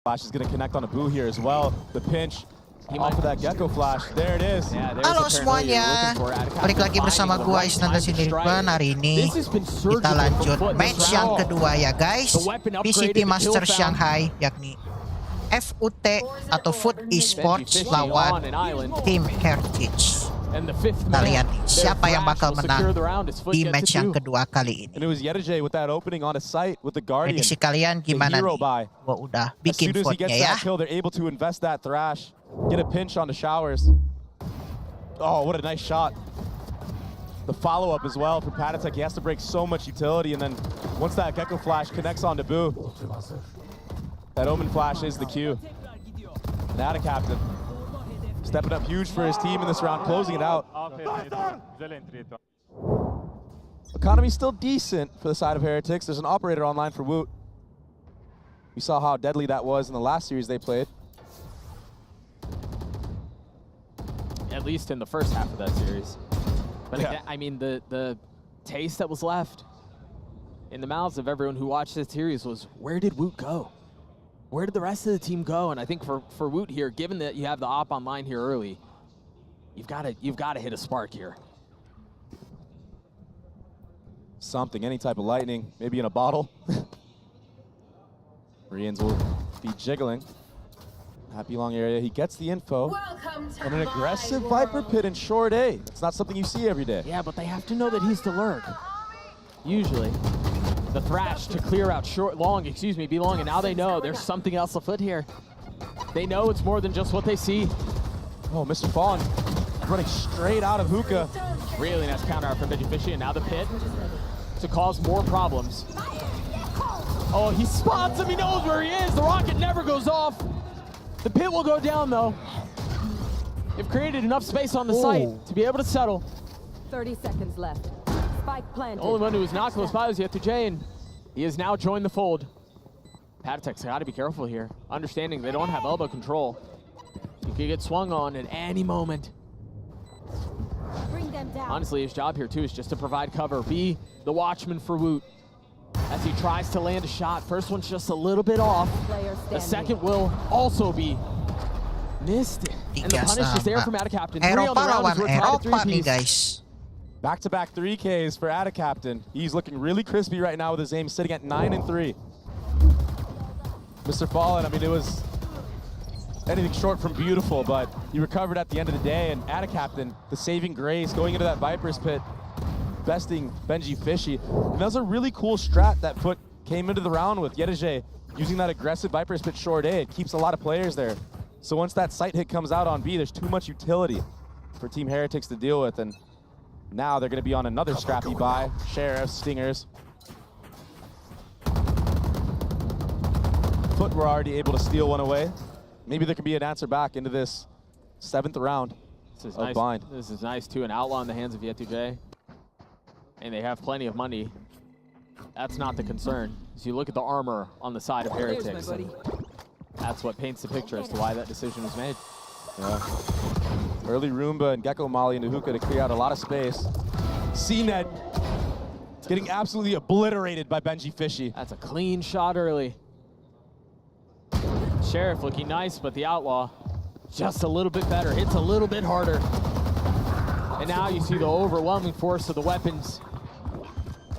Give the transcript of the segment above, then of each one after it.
Flash is going to connect on a Boo here as well. The pinch off of that Gecko Flash. There it is. Halo semuanya, balik lagi bersama gua Izza dan Sinirban. Hari ini kita lanjut match yang kedua ya guys. VCT Master Shanghai, yakni FUT atau FUT ESPORTS lawan tim HERETICS. Kita lihat nih, siapa yang bakal menang di match yang kedua kali ini. Prediksi kalian gimana nih? Gua udah bikin vote-nya ya. Get a pinch on the showers. Oh, what a nice shot. The follow-up as well from HERETICS. He has to break so much utility, and then once that Gecko Flash connects on to Boo, that Omen Flash is the Q. And a.k.a. captain stepping up huge for his team in this round, closing it out. Economy's still decent for the side of HERETICS. There's an operator online for Woot. We saw how deadly that was in the last series they played. At least in the first half of that series. But again, I mean, the taste that was left in the mouths of everyone who watched this series was, where did Woot go? Where did the rest of the team go? And I think for Woot here, given that you have the op online here early, you've got to hit a spark here. Something, any type of lightning, maybe in a bottle. Koreans will be jiggling. Happy long area, he gets the info. And an aggressive Viper Pit in short A. It's not something you see every day. Yeah, but they have to know that he's the lurk. Usually. The Thrash to clear out be long, and now they know there's something else afoot here. They know it's more than just what they see. Oh, Mr. Fawn running straight out of hookah. Really nice counter out from Fishy, and now the pit to cause more problems. Oh, he spots him, he knows where he is. The rocket never goes off. The pit will go down, though. They've created enough space on the site to be able to settle. 30 seconds left. Spike planted. The only one who was not close by was Yetujay, and he has now joined the fold. HERETICS got to be careful here, understanding they don't have elbow control. He could get swung on at any moment. Bring them down. Honestly, his job here, too, is just to provide cover, be the watchman for Woot as he tries to land a shot. First one's just a little bit off. The second will also be missed. And the punish is there from a.k.a. captain. Eropa lawan Eropa nih guys. Back-to-back 3Ks for a.k.a. captain. He's looking really crispy right now with his aim sitting at 9 and 3. Mr. Fallen, I mean, it was anything short from beautiful, but he recovered at the end of the day, and a.k.a. captain, the saving grace, going into that Viper's pit, besting Benji Fishy. And that was a really cool strat that FUT came into the round with. Yetujay using that aggressive Viper's pit short A. It keeps a lot of players there. So once that sight hit comes out on B, there's too much utility for Team HERETICS to deal with. And now they're going to be on another scrappy buy. Sheriffs, Stingers. FUT were already able to steal one away. Maybe there can be an answer back into this 7th round of Bind. This is nice, too. An outlaw in the hands of Yetujay. And they have plenty of money. That's not the concern. As you look at the armor on the side of HERETICS, that's what paints the picture as to why that decision was made. Yeah. Early Roomba and Gecko Molly into hookah to clear out a lot of space. CNET getting absolutely obliterated by Benji Fishy. That's a clean shot early. Sheriff looking nice, but the outlaw just a little bit better. Hits a little bit harder. And now you see the overwhelming force of the weapons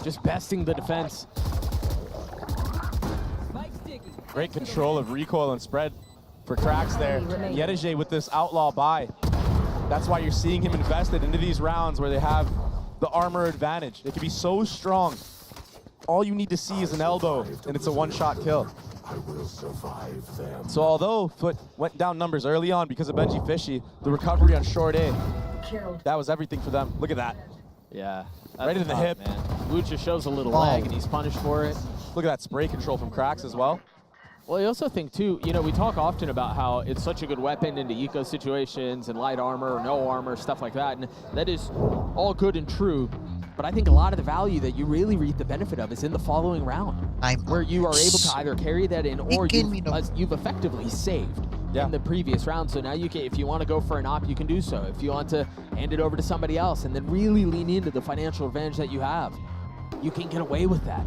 just besting the defense. Great control of recoil and spread for Cracks there. Yetujay with this outlaw buy. That's why you're seeing him invested into these rounds where they have the armor advantage. They can be so strong. All you need to see is an elbow, and it's a one-shot kill. So although FUT went down numbers early on because of Benji Fishy, the recovery on short A, that was everything for them. Look at that. Yeah. Right into the hip. Woot just shows a little leg, and he's punished for it. Look at that spray control from Cracks as well. Well, I also think, too, you know, we talk often about how it's such a good weapon into eco situations and light armor or no armor, stuff like that. And that is all good and true. But I think a lot of the value that you really reap the benefit of is in the following round, where you are able to either carry that in or you've effectively saved in the previous round. So now you can, if you want to go for an op, you can do so. If you want to hand it over to somebody else and then really lean into the financial advantage that you have, you can get away with that.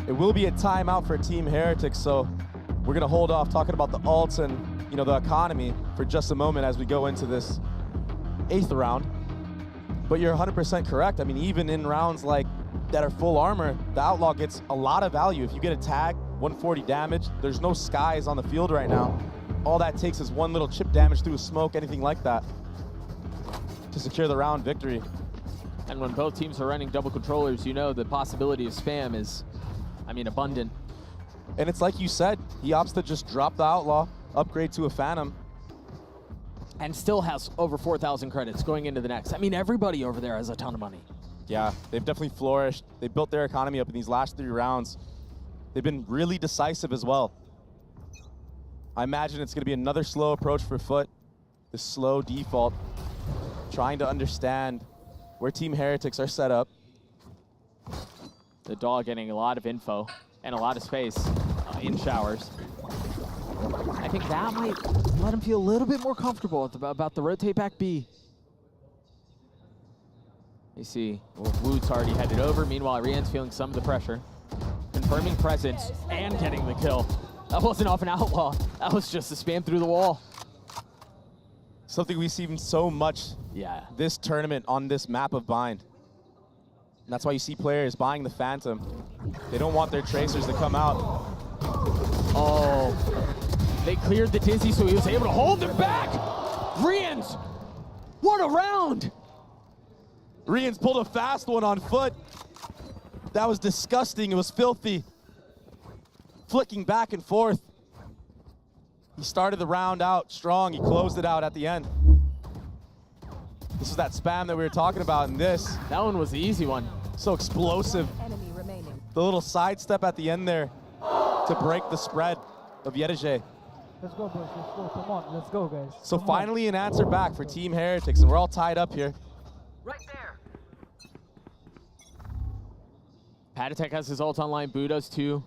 It will be a timeout for Team HERETICS, so we're going to hold off talking about the alts and, you know, the economy for just a moment as we go into this 8th round. But you're 100% correct. I mean, even in rounds like that are full armor, the Outlaw gets a lot of value. If you get a tag, 140 damage, there's no skies on the field right now. All that takes is one little chip damage through a smoke, anything like that, to secure the round victory. And when both teams are running double controllers, you know the possibility of spam is, I mean, abundant. And it's like you said, he opts to just drop the Outlaw, upgrade to a Phantom. And still has over 4,000 credits going into the next. I mean, everybody over there has a ton of money. Yeah, they've definitely flourished. They built their economy up in these last 3 rounds. They've been really decisive as well. I imagine it's going to be another slow approach for FUT, the slow default, trying to understand where Team Heretics are set up. The dog getting a lot of info and a lot of space in showers. I think that might let him feel a little bit more comfortable about the rotate back B. You see, Woot's already headed over. Meanwhile, Rian's feeling some of the pressure. Confirming presence and getting the kill. That wasn't off an Outlaw. That was just a spam through the wall. Something we've seen so much this tournament on this map of Bind. And that's why you see players buying the Phantom. They don't want their tracers to come out. Oh, they cleared the Dizzy, so he was able to hold them back. Rians, what a round. Rians pulled a fast one on FUT. That was disgusting, it was filthy. Flicking back and forth. He started the round out strong, he closed it out at the end. This is that spam that we were talking about, and that one was the easy one. So explosive. Enemy remaining. The little sidestep at the end there to break the spread of Yedege. Let's go, boys. Let's go. Come on. Let's go, guys. So finally an answer back for Team Heretics, and we're all tied up here. Right there. Patatek has his ult online, Boo does too,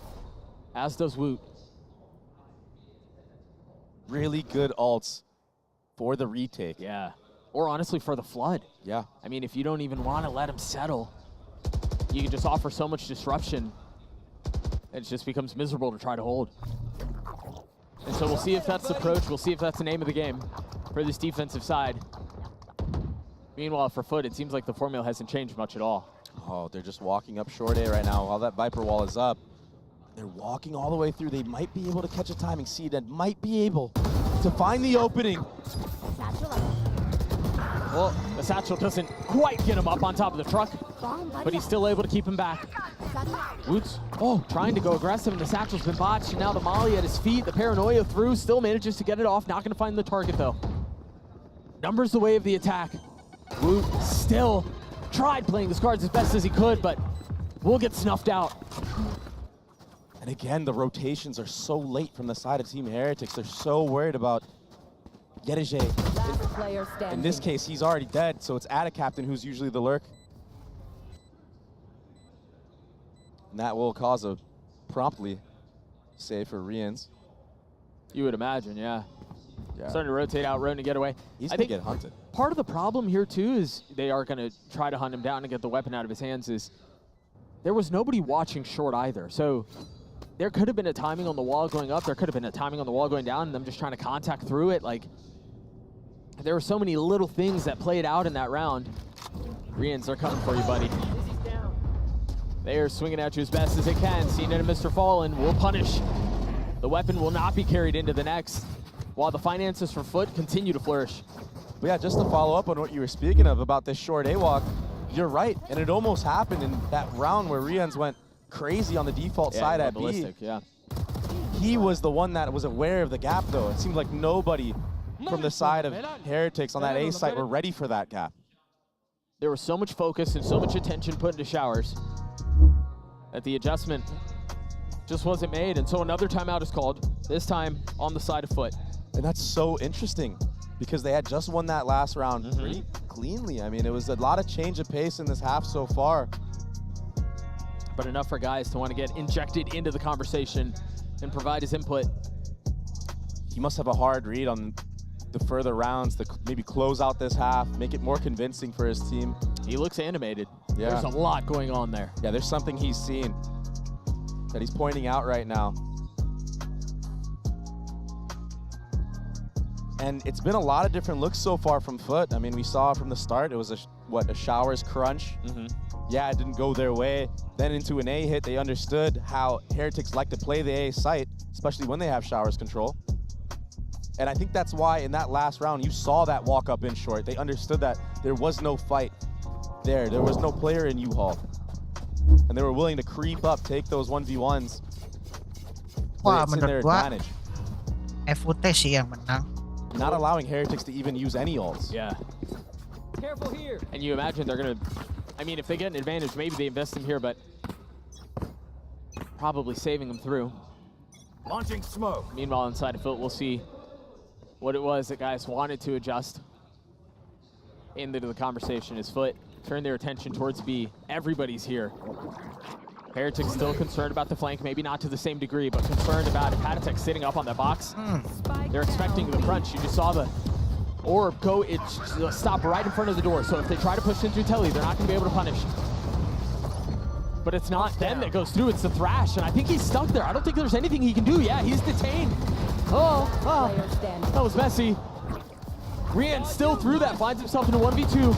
as does Woot. Really good ults for the retake. Yeah, or honestly for the Flood. Yeah. I mean, if you don't even want to let him settle, you can just offer so much disruption. It just becomes miserable to try to hold. And so we'll see if that's the approach. We'll see if that's the name of the game for this defensive side. Meanwhile, for FUT, it seems like the formula hasn't changed much at all. Oh, they're just walking up short A right now while that Viper wall is up. They're walking all the way through. They might be able to catch a timing seed and might be able to find the opening. Well, the satchel doesn't quite get him up on top of the truck, but he's still able to keep him back. Woots, trying to go aggressive, and the satchel's been botched. And now the molly at his feet, the paranoia through, still manages to get it off. Not going to find the target, though. Numbers the way of the attack. Woot still tried playing the cards as best as he could, but will get snuffed out. And again, the rotations are so late from the side of Team Heretics. They're so worried about Yedege. In this case, he's already dead, so it's a.k.a. who's usually the lurk. And that will cause a promptly save for Rians. You would imagine, yeah. Starting to rotate out, Ronin to get away. He's going to get hunted. Part of the problem here, too, is they are going to try to hunt him down and get the weapon out of his hands. Is there was nobody watching short either. So there could have been a timing on the wall going up. There could have been a timing on the wall going down, and them just trying to contact through it. Like, there were so many little things that played out in that round. Rians are coming for you, buddy. They are swinging at you as best as they can. Seeing it, Mr. Fallen will punish. The weapon will not be carried into the next, while the finances for FUT continue to flourish. But yeah, just to follow up on what you were speaking of about this short A-walk, you're right, and it almost happened in that round where Rians went crazy on the default side at ballistic, B. He was the one that was aware of the gap, though. It seemed like nobody from the side of Heretics on that A site were ready for that gap. There was so much focus and so much attention put into showers that the adjustment just wasn't made, and so another timeout is called, this time on the side of FUT. And that's so interesting, because they had just won that last round pretty cleanly. I mean, it was a lot of change of pace in this half so far. But enough for guys to want to get injected into the conversation and provide his input. He must have a hard read on the further rounds to maybe close out this half, make it more convincing for his team. He looks animated. Yeah. There's a lot going on there. Yeah, there's something he's seen that he's pointing out right now. And it's been a lot of different looks so far from FUT. I mean, we saw from the start, it was a Showers crunch. Yeah, it didn't go their way. Then into an A hit, they understood how Heretics like to play the A site, especially when they have Showers control. And I think that's why in that last round, you saw that walk up in short. They understood that there was no fight there. There was no player in U-Haul. And they were willing to creep up, take those 1v1s. Wah, It's in their menurut gua advantage. FUT sih yang menang. Not allowing Heretics to even use any ults. Yeah. Careful here. And you imagine they're going to, I mean, if they get an advantage, maybe they invest him here, but probably saving them through. Launching smoke. Meanwhile, inside of FUT, we'll see what it was that guys wanted to adjust into the conversation as FUT turned their attention towards B. Everybody's here. Heretics still concerned about the flank, maybe not to the same degree, but concerned about HERETICS sitting up on that box. They're expecting the crunch. You just saw the orb go, stop right in front of the door. So if they try to push in through Telly, they're not going to be able to punish. But it's not them that goes through, it's the Thrash, and I think he's stuck there. I don't think there's anything he can do. Yeah, he's detained. Oh, that was messy. Rian still through that, finds himself in a 1v2.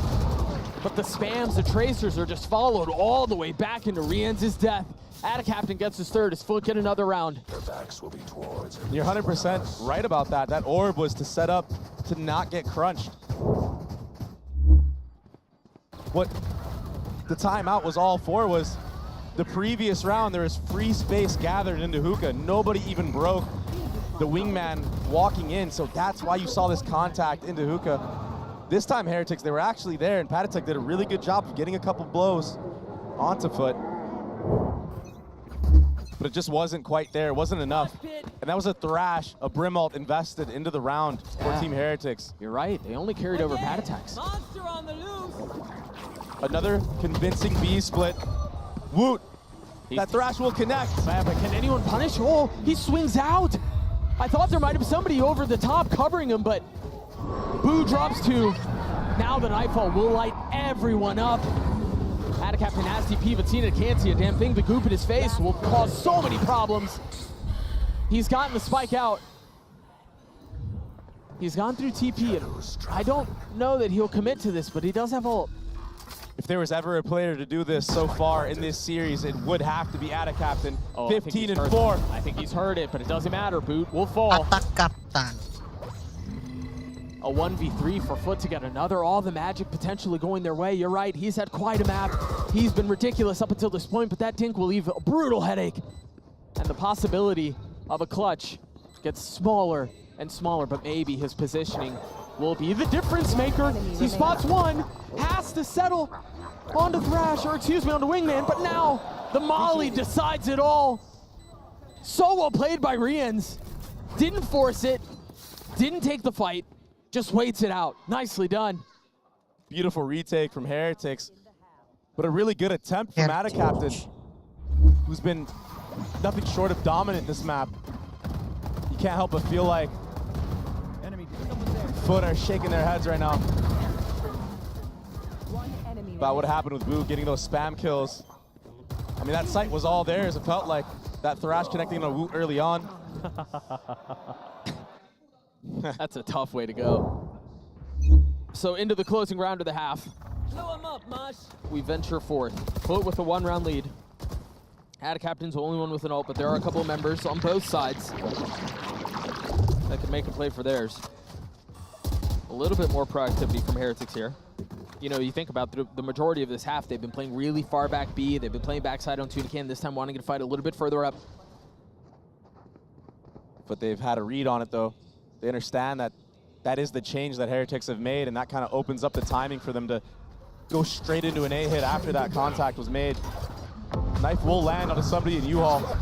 But the spams, the tracers are just followed all the way back into Rian's death. a.k.a gets his third, his FUT get another round. Their backs will be towards him. You're 100% right about that. That orb was to set up to not get crunched. What the timeout was all for was the previous round, there was free space gathered into hookah. Nobody even broke the wingman walking in, so that's why you saw this contact into hookah. This time, Heretics, they were actually there, and Patatech did a really good job of getting a couple blows onto FUT. But it just wasn't quite there, it wasn't enough. And that was a Thrash, a Brim ult invested into the round for Team Heretics. You're right, they only carried over Patatech. Monster on the loose. Another convincing B split. Woot! That Thrash will connect. But can anyone punish? Oh, he swings out! I thought there might have been somebody over the top covering him, but Boo drops two. Now the Nightfall will light everyone up. a.k.a has TP, but Cena can't see a damn thing. The goop in his face will cause so many problems. He's gotten the spike out. He's gone through TP, and I don't know that he'll commit to this, but he does have ult. If there was ever a player to do this so far in this series, it would have to be a.k.a. 15 and 4. I think he's heard it, but it doesn't matter. Boot will fall. Attack Captain. A 1v3 for FUT to get another. All the magic potentially going their way. You're right, he's had quite a map. He's been ridiculous up until this point, but that dink will leave a brutal headache. And the possibility of a clutch gets smaller and smaller, but maybe his positioning will be the difference maker. He spots one, has to settle onto Thrash, or excuse me, onto Wingman, but now the Molly decides it all. So well played by Rians. Didn't force it, didn't take the fight, just waits it out. Nicely done. Beautiful retake from Heretics, but a really good attempt from a.k.a, who's been nothing short of dominant this map. You can't help but feel like FUT are shaking their heads right now about what happened with Boo getting those spam kills. I mean, that site was all theirs. It felt like that Thrash connecting on a Woot early on. That's a tough way to go. So into the closing round of the half. Blow him up, Mosh. We venture forth. FUT with a 1-round lead. a.k.a.'s the only one with an ult, but there are a couple of members on both sides that can make a play for theirs. A little bit more proactivity from Heretics here. You know, you think about the majority of this half, they've been playing really far back B. They've been playing backside on Tunican, this time wanting to fight a little bit further up. But they've had a read on it, though. They understand that that is the change that Heretics have made, and that kind of opens up the timing for them to go straight into an A hit after that contact was made. Knife will land onto somebody in U-Haul.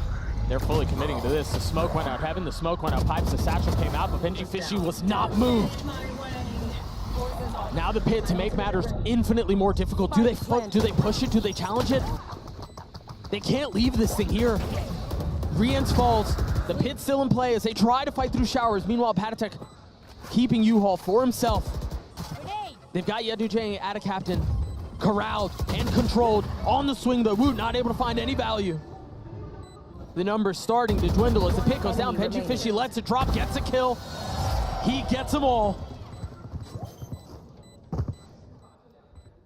They're fully committing to this. The smoke went out. Heaven, the smoke went out. Pipes, the satchel came out, but Benji Fishy was not moved. Now the pit, to make matters infinitely more difficult. Do they push it? Do they challenge it? They can't leave this thing here. Rians falls. The pit's still in play as they try to fight through showers. Meanwhile, Patatech keeping U-Haul for himself. They've got Yedujang, a.k.a, corralled and controlled on the swing, though. Woot not able to find any value. The numbers starting to dwindle as the pit goes down. Benji Fishy lets it drop, gets a kill. He gets them all.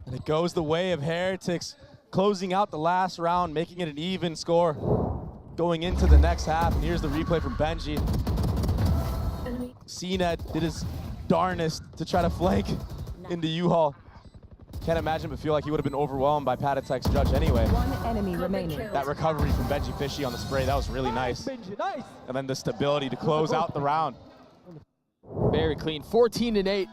And it goes the way of Heretics, closing out the last round, making it an even score. Going into the next half, and here's the replay from Benji. CNED did his darnest to try to flank into U-Haul. Can't imagine but feel like he would have been overwhelmed by Patatech's judge anyway. One enemy remaining. That recovery from Benji Fishy on the spray, that was really nice. And then the stability to close out the round. Very clean. 14-8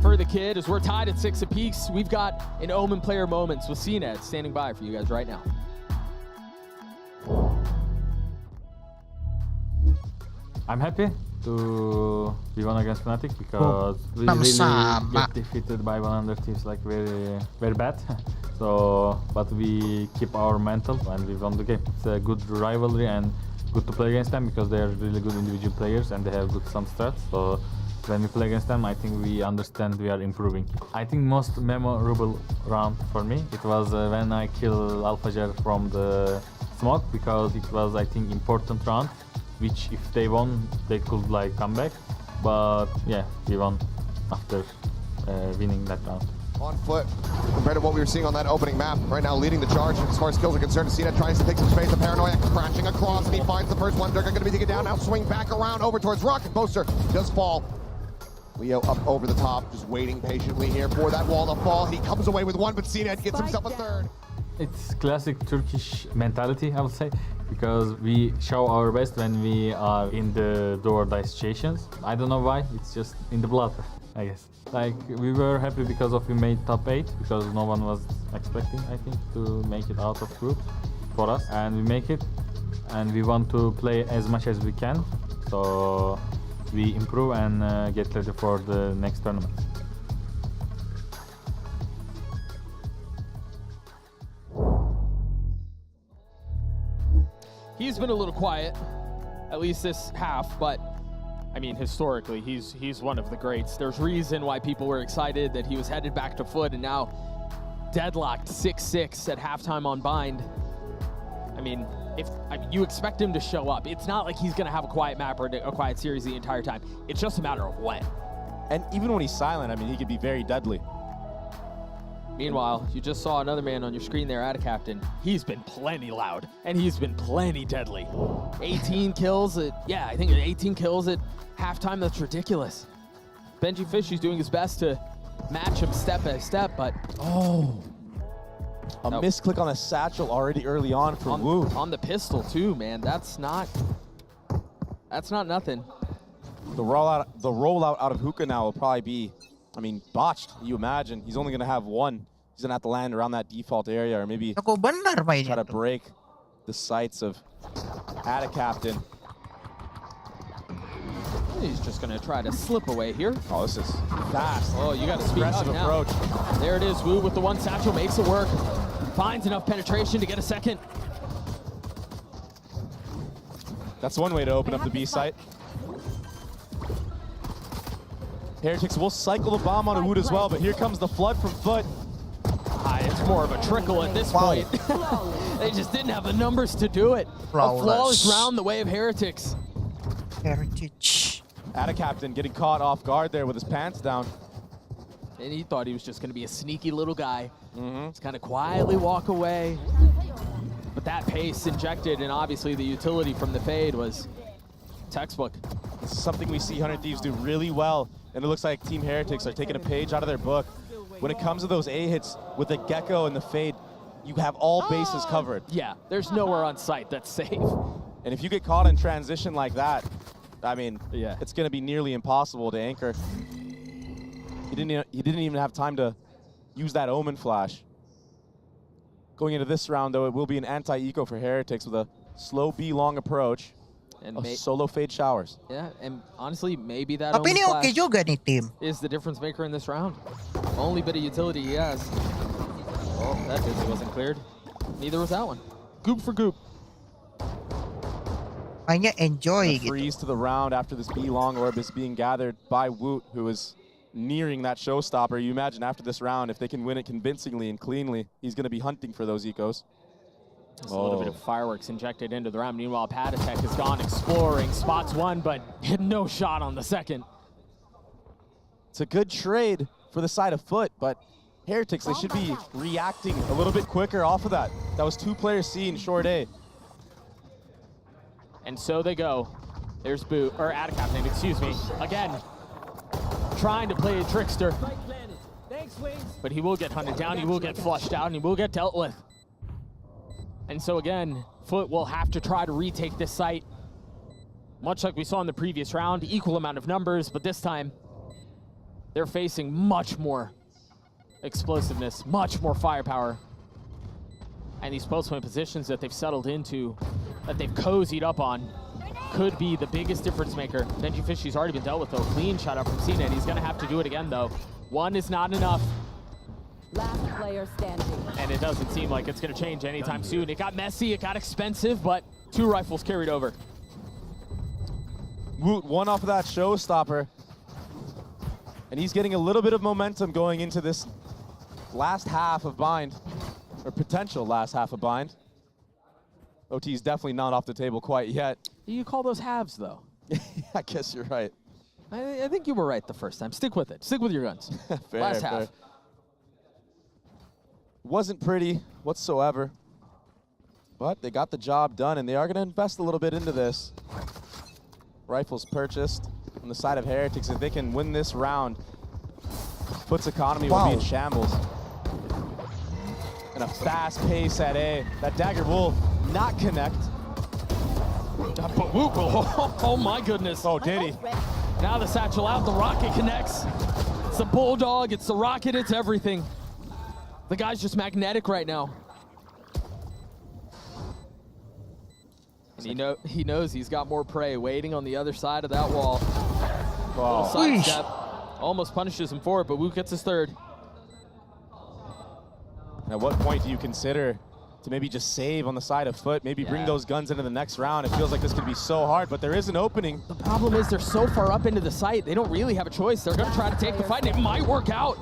for the kid as we're tied at 6 apiece. We've got an Omen player moments with CNED standing by for you guys right now. I'm happy to be won against Fnatic because we really get defeated by one other teams like very bad. So, but we keep our mental and we won the game. It's a good rivalry and good to play against them because they are really good individual players and they have good some strats. So when we play against them, I think we understand we are improving. I think most memorable round for me, it was when I killed AlphaJer from the smoke because it was, I think, important round, which if they won, they could like come back. But yeah, we won after winning that round. On foot, compared to what we were seeing on that opening map. Right now leading the charge as far as kills are concerned. CNED tries to take some space. The Paranoia crashing across and he finds the first one. Durga going to be taken down. Now swing back around over towards Rocket. Boaster does fall. Leo up over the top, just waiting patiently here for that wall to fall. He comes away with one, but CNED gets himself a third. It's classic Turkish mentality, I would say, because we show our best when we are in the do or die situations. I don't know why, it's just in the blood, I guess. Like, we were happy because we made top 8, because no one was expecting, I think, to make it out of group for us. And we make it, and we want to play as much as we can. So we improve and get ready for the next tournament. He's been a little quiet, at least this half, but I mean, historically, he's one of the greats. There's reason why people were excited that he was headed back to FUT and now deadlocked 6-6 at halftime on Bind. I mean, you expect him to show up. It's not like he's going to have a quiet map or a quiet series the entire time. It's just a matter of when. And even when he's silent, I mean, he could be very deadly. Meanwhile, you just saw another man on your screen there, a.k.a. He's been plenty loud, and he's been plenty deadly. 18 kills at, yeah, I think 18 kills at halftime. That's ridiculous. Benji Fishy's doing his best to match him step by step, but a misclick on the satchel already early on for Wu. On the pistol too, man. That's not nothing. The rollout out of Hookah now will probably be, I mean, botched. You imagine he's only going to have one. He's going to have to land around that default area, or maybe try to break the sights of a.k.a. He's just going to try to slip away here. Oh, this is fast. Oh, you got to speed up now. Approach. There it is. Wu with the one satchel makes it work. Finds enough penetration to get a second. That's one way to open up the B site. Heretics will cycle the bomb on a Wood as well, but here comes the flood from FUT. It's more of a trickle at this point. They just didn't have the numbers to do it. A flawless round the way of Heretics. Heritage. a.k.a. getting caught off guard there with his pants down. And he thought he was just going to be a sneaky little guy. Just kind of quietly walk away. But that pace injected, and obviously the utility from the fade was textbook. This is something we see 100 Thieves do really well, and it looks like Team Heretics are taking a page out of their book. When it comes to those A hits with the Gecko and the fade, you have all bases covered. Yeah, there's nowhere on site that's safe. And if you get caught in transition like that, I mean, it's going to be nearly impossible to anchor. He didn't even have time to use that Omen flash. Going into this round, though, it will be an anti-eco for Heretics with a slow B-long approach. And solo fade showers. Yeah, and honestly, maybe that Omen flash is the difference maker in this round. Only bit of utility he has. Oh, that busy wasn't cleared. Neither was that one. Goop for goop. Enjoy freeze to the round after this B-long orb is being gathered by Woot, who is nearing that showstopper. You imagine after this round, if they can win it convincingly and cleanly, he's going to be hunting for those ecos. Just a little bit of fireworks injected into the round. Meanwhile, Patatech has gone exploring, spots one, but hit no shot on the second. It's a good trade for the side of FUT, but Heretics, they should be reacting a little bit quicker off of that. That was 2 players seen short A. And so they go. There's Boo, or a.k.a, excuse me. Again, trying to play a trickster. But he will get hunted down, he will get flushed out, and he will get dealt with. And so again, FUT will have to try to retake this site. Much like we saw in the previous round, equal amount of numbers, but this time, they're facing much more explosiveness, much more firepower. And these post-point positions that they've settled into, that they've cozied up on, could be the biggest difference maker. Benji Fishy's already been dealt with though. Clean shot up from CNET. He's gonna have to do it again though. 1 is not enough. Last player standing. And it doesn't seem like it's gonna change anytime soon. It got messy, it got expensive, but 2 rifles carried over. Woot, 1 off of that showstopper. And he's getting a little bit of momentum going into this last half of Bind, or potential last half of Bind. OT is definitely not off the table quite yet. You call those halves, though? I guess you're right. I think you were right the first time. Stick with it. Stick with your guns. Fair, last fair. half. Wasn't pretty whatsoever, but they got the job done, and they are going to invest a little bit into this. Rifles purchased on the side of Heretics. If they can win this round, FUT's economy will be in shambles. And a fast pace at A. That dagger will not connect. Oh my goodness. Oh, did he? Now the satchel out, the rocket connects. It's the bulldog, it's the rocket, it's everything. The guy's just magnetic right now. And he knows he's got more prey waiting on the other side of that wall. Wow. Sidestep. Almost punishes him for it, but Wook gets his 3rd. At what point do you consider to maybe just save on the side of FUT, maybe bring those guns into the next round? It feels like this could be so hard, but there is an opening. The problem is they're so far up into the site, they don't really have a choice. They're gonna try to take the fight, and it might work out.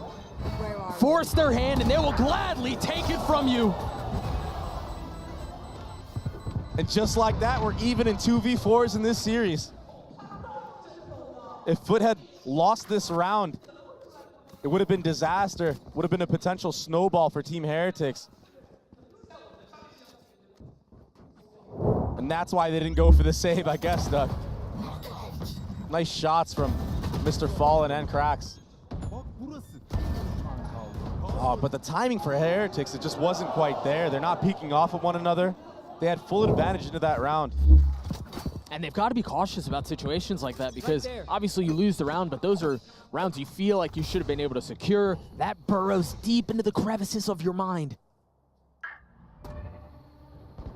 Force their hand, and they will gladly take it from you. And just like that, we're even in 2v4s in this series. If FUT had lost this round, it would have been disaster. Would have been a potential snowball for Team Heretics. And that's why they didn't go for the save, I guess, Doug. Nice shots from Mr. Fallen and Cracks. Oh, but the timing for Heretics, it just wasn't quite there. They're not peeking off of one another. They had full advantage into that round. And they've got to be cautious about situations like that because obviously you lose the round, but those are rounds you feel like you should have been able to secure. That burrows deep into the crevices of your mind.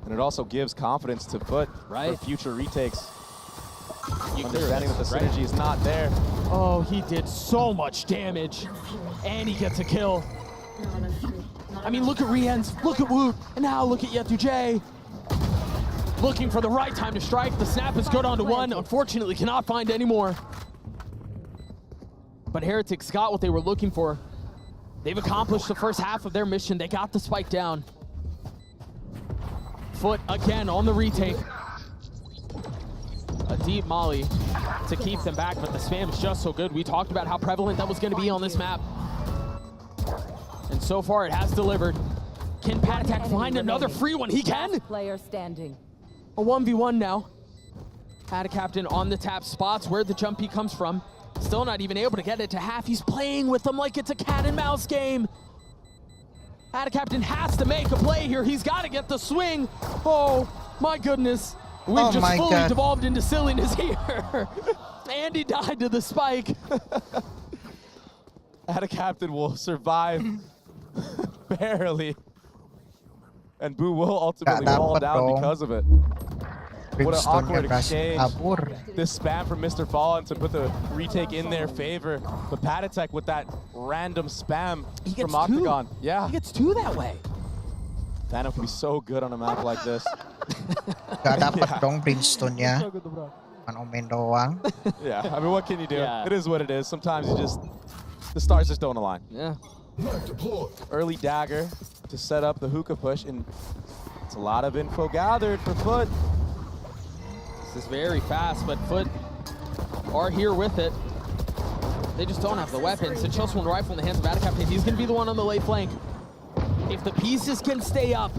And it also gives confidence to FUT for future retakes. Understanding that the synergy is not there. Oh, he did so much damage. And he gets a kill. I mean, look at Riens, look at Woot, and now look at Yetu J. Looking for the right time to strike. The snap is good onto 1. Unfortunately, cannot find any more. But Heretics got what they were looking for. They've accomplished the first half of their mission. They got the spike down. FUT again on the retake. A deep molly to keep them back, but the spam is just so good. We talked about how prevalent that was going to be on this map. And so far, it has delivered. Can Pat Attack find another free one? He can! Player standing. A 1v1 now. a.k.a. on the tap spots where the jumpy comes from. Still not even able to get it to half. He's playing with them like it's a cat and mouse game. a.k.a. has to make a play here. He's got to get the swing. Oh, my goodness. We've just fully devolved into silliness here. And he died to the spike. a.k.a. will survive barely. And Boo will ultimately fall down because of it. What an awkward exchange. This spam from Mr. Fallen to put the retake in their favor. But Patatek with that random spam from Octagon. Yeah. He gets 2 that way. Phantom can be so good on a map like this. Gak dapat dong Brimstone nya. Kan omen doang. Yeah, I mean, what can you do? Yeah. It is what it is. Sometimes you just, the stars just don't align. Yeah. Early dagger to set up the hookah push, and it's a lot of info gathered for FUT. This is very fast, but FUT are here with it. They just don't have the weapons. And Chelsea one rifle in the hands of a.k.a. He's going to be the one on the late flank. If the pieces can stay up,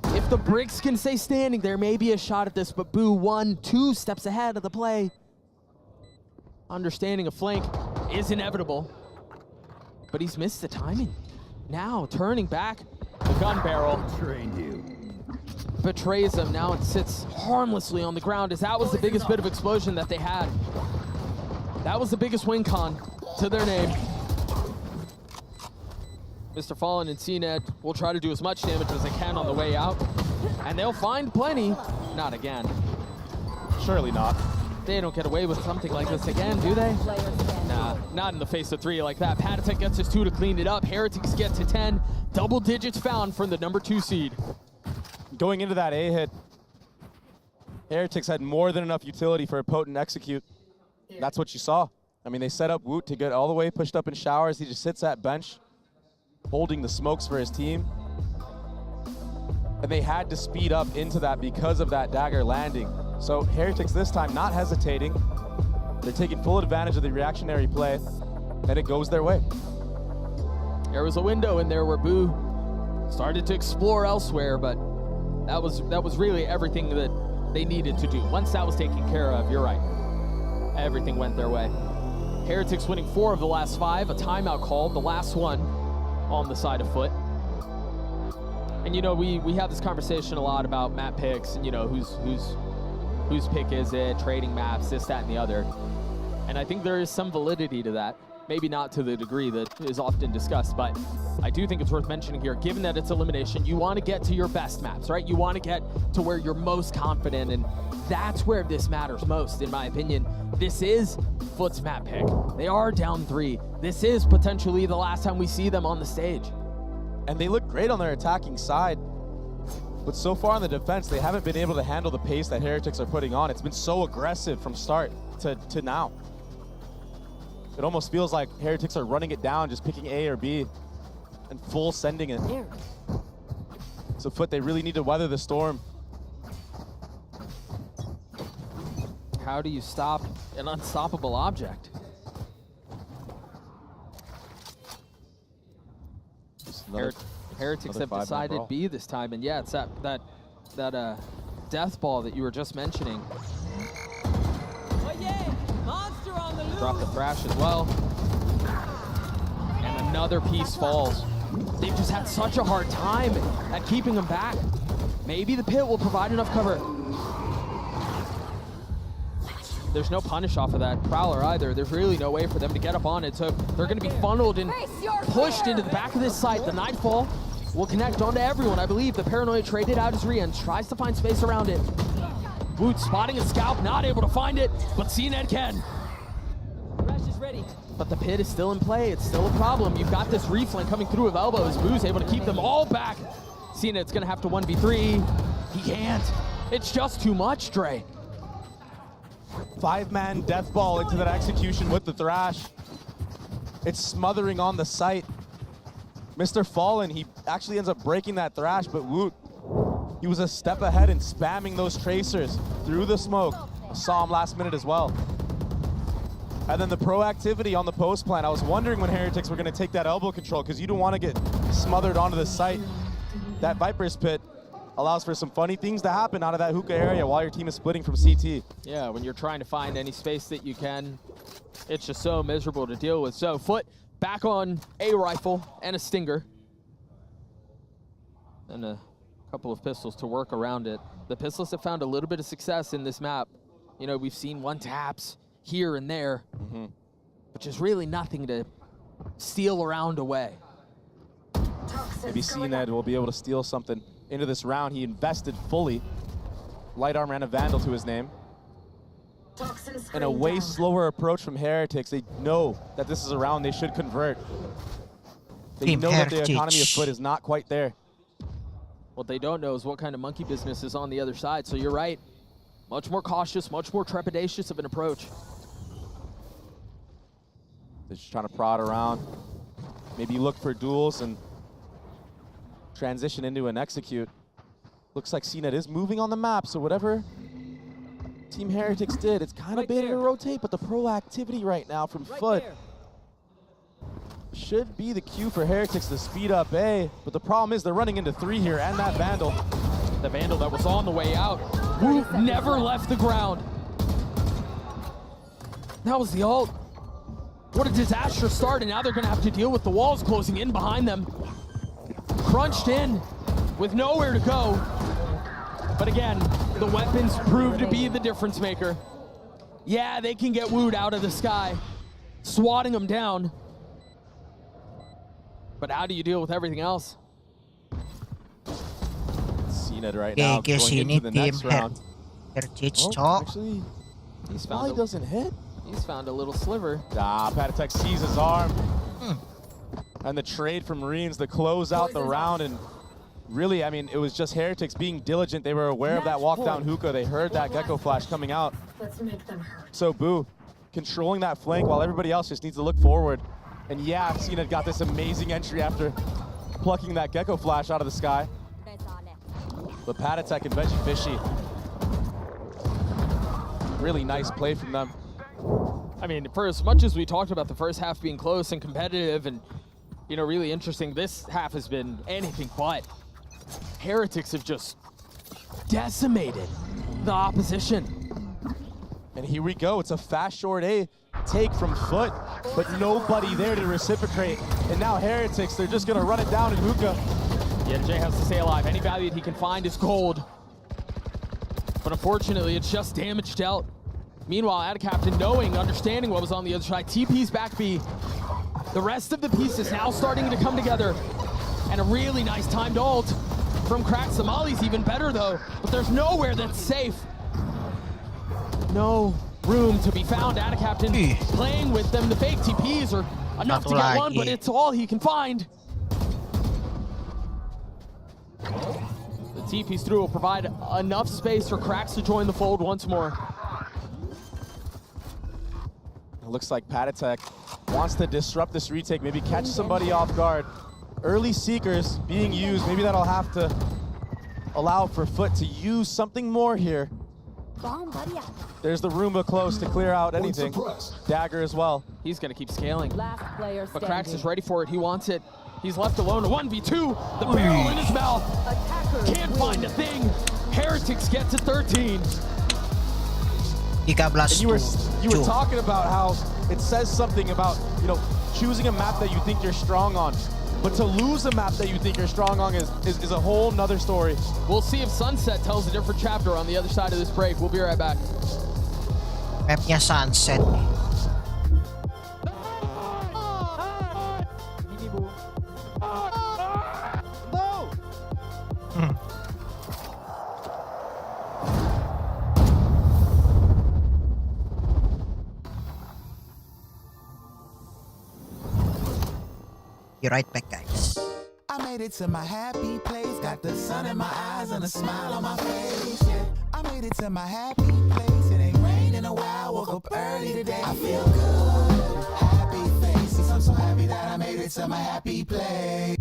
if the bricks can stay standing, there may be a shot at this, but Boo 1-2 steps ahead of the play. Understanding a flank is inevitable, but he's missed the timing. Now, turning back, the gun barrel betrays him. Now it sits harmlessly on the ground, as that was the biggest bit of explosion that they had. That was the biggest win con to their name. Mr. Fallen and CNED will try to do as much damage as they can on the way out, and they'll find plenty. Not again. Surely not. They don't get away with something like this again, do they? Nah, not in the face of 3 like that. Patatek gets his 2 to clean it up. Heretics get to 10. Double digits found from the number 2 seed. Going into that A hit, Heretics had more than enough utility for a potent execute. That's what you saw. I mean, they set up Woot to get all the way pushed up in showers. He just sits at bench, holding the smokes for his team. And they had to speed up into that because of that dagger landing. So Heretics this time not hesitating. They're taking full advantage of the reactionary play, and it goes their way. There was a window in there where Boo started to explore elsewhere, but that was really everything that they needed to do. Once that was taken care of, you're right. Everything went their way. Heretics winning 4 of the last 5, a timeout called, the last one on the side of FUT. And you know, we have this conversation a lot about map picks and, you know, whose pick is it, trading maps, this, that, and the other. And I think there is some validity to that. Maybe not to the degree that is often discussed, but I do think it's worth mentioning here, given that it's elimination, you want to get to your best maps, right? You want to get to where you're most confident, and that's where this matters most, in my opinion. This is FUT's map pick. They are down 3. This is potentially the last time we see them on the stage. And they look great on their attacking side, but so far on the defense, they haven't been able to handle the pace that Heretics are putting on. It's been so aggressive from start to now. It almost feels like Heretics are running it down, just picking A or B, and full sending it. So FUT, they really need to weather the storm. How do you stop an unstoppable object? Heretics have decided B this time, and yeah, it's that death ball that you were just mentioning. Oh yeah, monster on the loose. Drop the thrash as well. And another piece falls. They've just had such a hard time at keeping them back. Maybe the pit will provide enough cover. There's no punish off of that Prowler either. There's really no way for them to get up on it, so they're going to be funneled and pushed into the back of this site. The Nightfall will connect onto everyone, I believe. The Paranoia traded out his re-ends, tries to find space around it. Woot spotting a scalp, not able to find it, but CNED can. Rush is ready. But the pit is still in play. It's still a problem. You've got this reflank coming through with elbows. Boo's able to keep them all back. CNED's going to have to 1v3. He can't. It's just too much, Dre. 5-man death ball into that execution with the thrash. It's smothering on the site. Mr. Fallen, he actually ends up breaking that thrash, but Woot, he was a step ahead and spamming those tracers through the smoke. Saw him last minute as well. And then the proactivity on the post plan. I was wondering when Heretics were going to take that elbow control, because you don't want to get smothered onto the site. That Viper's Pit allows for some funny things to happen out of that hookah area while your team is splitting from CT. Yeah, when you're trying to find any space that you can, it's just so miserable to deal with. So FUT back on a rifle and a stinger. And a couple of pistols to work around it. The pistols have found a little bit of success in this map. You know, we've seen 1-taps here and there, but just really nothing to steal around away. Maybe CNED will be able to steal something into this round. He invested fully. Light armor and a Vandal to his name. And a way slower approach from Heretics. They know that this is a round they should convert. They know that the economy of FUT is not quite there. What they don't know is what kind of monkey business is on the other side. So you're right. Much more cautious, much more trepidatious of an approach. They're just trying to prod around. Maybe look for duels and transition into an execute. Looks like CNED is moving on the map, so whatever Team Heretics did, it's kind of baited to rotate, but the proactivity right now from FUT should be the cue for Heretics to speed up A, but the problem is they're running into 3 here, and that Vandal. The Vandal that was on the way out. Woo never left the ground. That was the ult. What a disastrous start, and now they're gonna have to deal with the walls closing in behind them. Crunched in with nowhere to go. But again, the weapons prove to be the difference maker. Yeah, they can get wooed out of the sky, swatting them down. But how do you deal with everything else? Cena right now going into the next round. Actually, he's found doesn't hit. He's found a little sliver. Patatek sees his arm. And the trade from Marines to close out the round. And really, I mean, it was just Heretics being diligent. They were aware of that walk down hookah. They heard that Gecko Flash coming out. Let's make them hurt. So Boo, controlling that flank while everybody else just needs to look forward. And yeah, Cena got this amazing entry after plucking that Gecko Flash out of the sky. But Patatek and Veggie Fishy, really nice play from them. I mean, for as much as we talked about the first half being close and competitive and, you know, really interesting, this half has been anything but. Heretics have just decimated the opposition. And here we go, it's a fast short A take from FUT, but nobody there to reciprocate. And now Heretics, they're just gonna run it down in hookah. Yeah, Jay has to stay alive. Any value that he can find is gold. But unfortunately, it's just damaged out. Meanwhile, a.k.a, knowing, understanding what was on the other side, TP's back B. The rest of the pieces now starting to come together. And a really nice timed ult from Crack. Somali's even better though, but there's nowhere that's safe. No room to be found. a.k.a playing with them. The fake TPs are enough to get one, but it's all he can find. The TPs through will provide enough space for Cracks to join the fold once more. It looks like Patatek wants to disrupt this retake, maybe catch somebody off guard. Early Seekers being used, maybe that'll have to allow for FUT to use something more here. There's the Roomba close to clear out anything. Dagger as well. He's gonna keep scaling. Last player But standing. Cracks is ready for it, he wants it. He's left alone, a 1v2, the barrel in his mouth. Can't find a thing. Heretics get to 13. And you were talking about how it says something about, you know, choosing a map that you think you're strong on. But to lose a map that you think you're strong on is a whole nother story. We'll see if Sunset tells a different chapter on the other side of this break. We'll be right back. Mapnya Sunset. Be right back, guys. I made it to my happy place, got the sun in my eyes and a smile on my face. Yeah, I made it to my happy place. It ain't rained in a while, woke up early today. I feel good, happy face. I'm so happy that I made it to my happy place.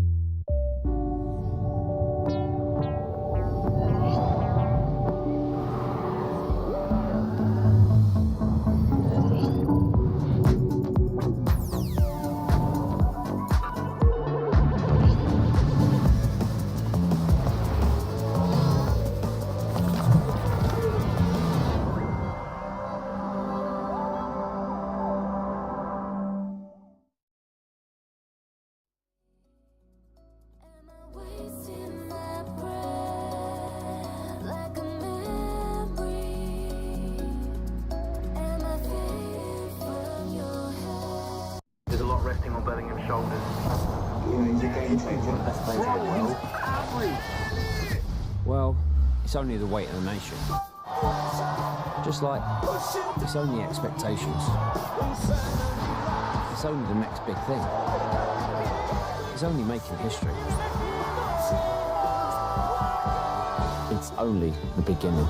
Well, it's only the weight of the nation. Just like it's only expectations. It's only the next big thing. It's only making history. It's only the beginning.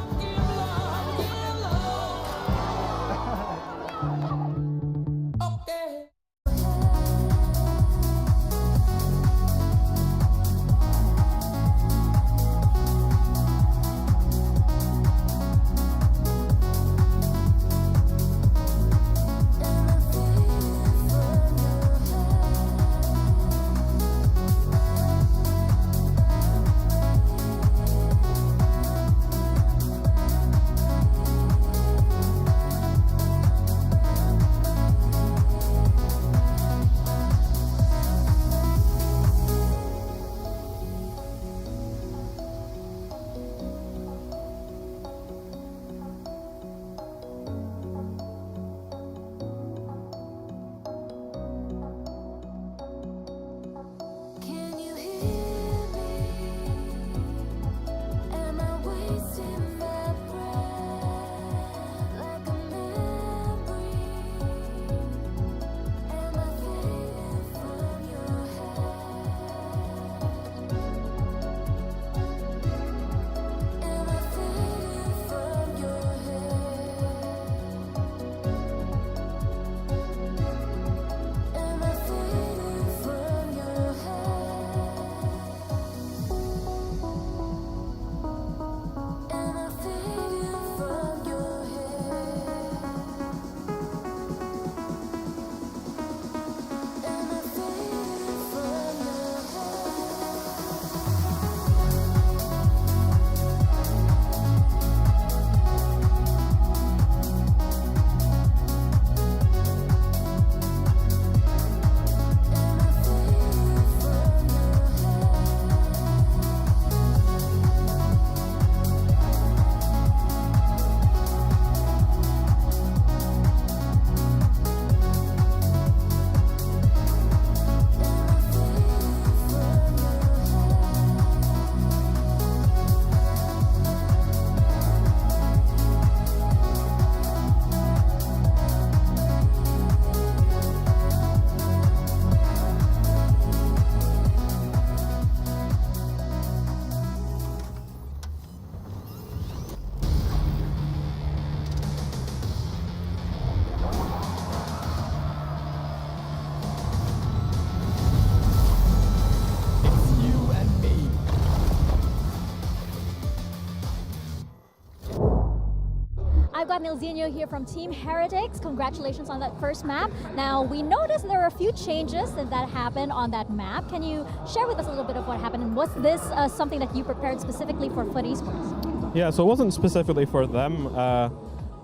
I've got Nilzinho here from Team Heretics. Congratulations on that first map. Now, we noticed there are a few changes that happened on that map. Can you share with us a little bit of what happened? And was this something that you prepared specifically for FUT eSports? Yeah, so it wasn't specifically for them,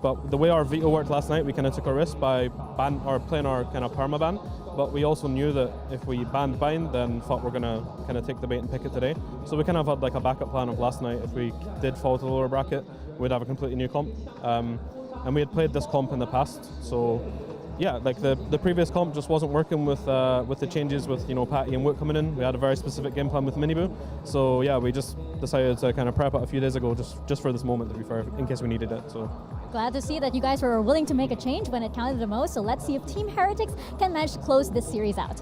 but the way our veto worked last night, we kind of took a risk by playing our kind of perma ban. But we also knew that if we banned bind, then thought we're gonna kind of take the bait and pick it today. So we kind of had like a backup plan of last night. If we did fall to the lower bracket, we'd have a completely new comp. And we had played this comp in the past, so yeah, like the previous comp just wasn't working with the changes with Patty and Wook coming in. We had a very specific game plan with Miniboo, so yeah, we just decided to kind of prep it a few days ago just for this moment, to be fair, in case we needed it. So glad to see that you guys were willing to make a change when it counted the most. So let's see if Team Heretics can manage to close this series out.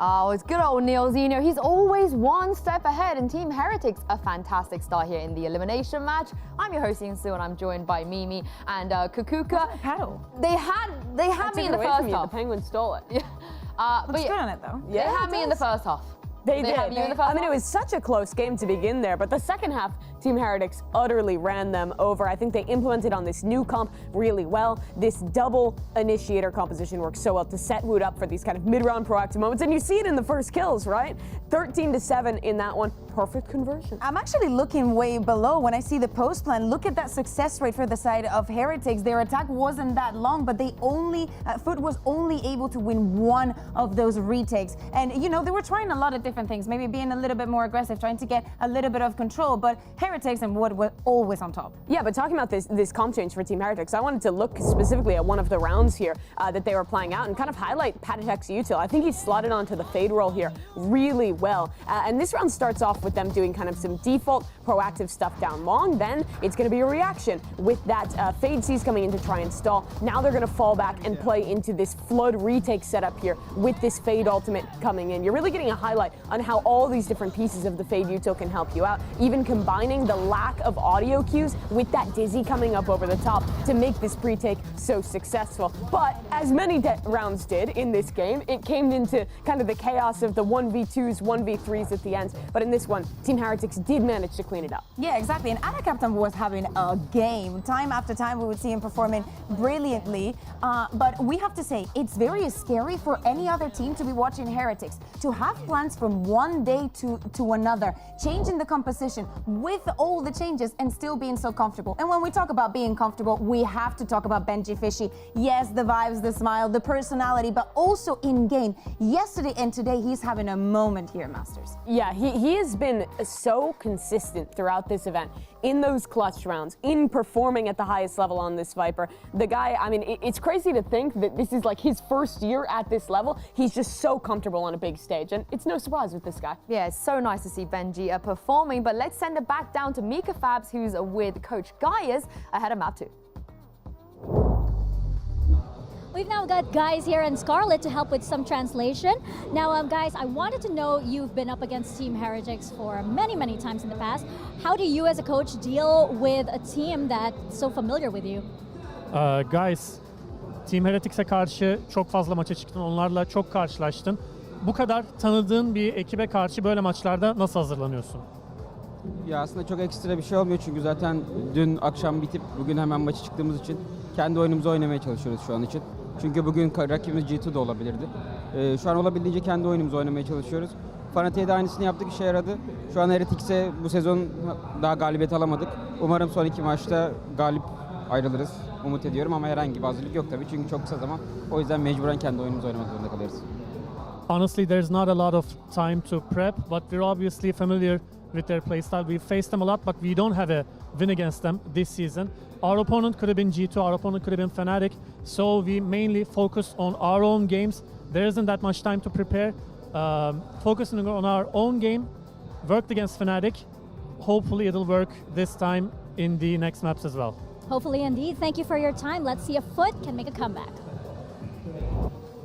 Oh, it's good old Nilzinho. He's always one step ahead, and Team Heretics a fantastic start here in the elimination match. I'm your host Ian Su, and I'm joined by Mimi and Kukuka. Paddle. They had me in the first half. The Penguins stole it. Yeah. Looks good on it though. They had me in the first half. They did. Had you in the first I mean, half? it was such a close game to begin there, but the second half, Team Heretics utterly ran them over. I think they implemented on this new comp really well. This double initiator composition works so well to set Wood up for these kind of mid-round proactive moments, and you see it in the first kills, right? 13-7 in that one. Perfect conversion. I'm actually looking way below when I see the post plan. Look at that success rate for the side of Heretics. Their attack wasn't that long, but they only, FUT was only able to win one of those retakes. And they were trying a lot of different things, maybe being a little bit more aggressive, trying to get a little bit of control, but Heretics and Wood were always on top. Yeah, but talking about this comp change for Team Heretics, I wanted to look specifically at one of the rounds here that they were playing out and kind of highlight Patitek's util. I think he slotted onto the fade roll here really well. And this round starts off with them doing kind of some default proactive stuff down long. Then it's going to be a reaction with that fade C's coming in to try and stall. Now they're going to fall back and play into this flood retake setup here with this fade ultimate coming in. You're really getting a highlight on how all these different pieces of the fade util can help you out, even combining the lack of audio cues with that dizzy coming up over the top to make this pre-take so successful. But as many rounds did in this game, it came into kind of the chaos of the 1v2s, 1v3s at the end. But in this one, Team Heretics did manage to clean it up. Yeah, exactly. And a.k.a. was having a game. Time after time, we would see him performing brilliantly. But we have to say, it's very scary for any other team to be watching Heretics, to have plans from one day to another, changing the composition with all the changes and still being so comfortable. And when we talk about being comfortable, we have to talk about Benji Fishy. Yes, the vibes, the smile, the personality, but also in game. Yesterday and today, he's having a moment here, Masters. Yeah, he has been so consistent throughout this event in those clutch rounds, in performing at the highest level on this Viper. The guy, I mean, it's crazy to think that this is like his first year at this level. He's just so comfortable on a big stage, and it's no surprise with this guy. Yeah, it's so nice to see Benji performing, but let's send it back down to Mika Fabs, who's with Coach Gaius ahead of map 2. We've now got Guys here and Scarlett to help with some translation. Now, guys, I wanted to know, you've been up against Team Heretics for many, many times in the past. How do you as a coach deal with a team that's so familiar with you? Guys, Team Heretics'e karşı çok fazla maça çıktın, onlarla çok karşılaştın. Bu kadar tanıdığın bir ekibe karşı böyle maçlarda nasıl hazırlanıyorsun? Ya aslında çok ekstra bir şey olmuyor çünkü zaten dün akşam bitip bugün hemen maçı çıktığımız için kendi oyunumuzu oynamaya çalışıyoruz şu an için. Çünkü bugün rakibimiz G2 da olabilirdi. Şu an olabildiğince kendi oyunumuzu oynamaya çalışıyoruz. Fanatik'e de aynısını yaptık, işe yaradı. Şu an Heretics'e bu sezon daha galibiyet alamadık. Umarım son 2 maçta galip ayrılırız. Umut ediyorum ama herhangi bir hazırlık yok tabii çünkü çok kısa zaman. O yüzden mecburen kendi oyunumuzu oynamak zorunda kalırız. Honestly, there's not a lot of time to prep, but we're obviously familiar with their playstyle. We've faced them a lot, but we don't have a win against them this season. Our opponent could have been G2, our opponent could have been Fnatic, so we mainly focus on our own games. There isn't that much time to prepare. Focusing on our own game, worked against Fnatic. Hopefully it'll work this time in the next maps as well. Hopefully indeed. Thank you for your time. Let's see if FUT can make a comeback.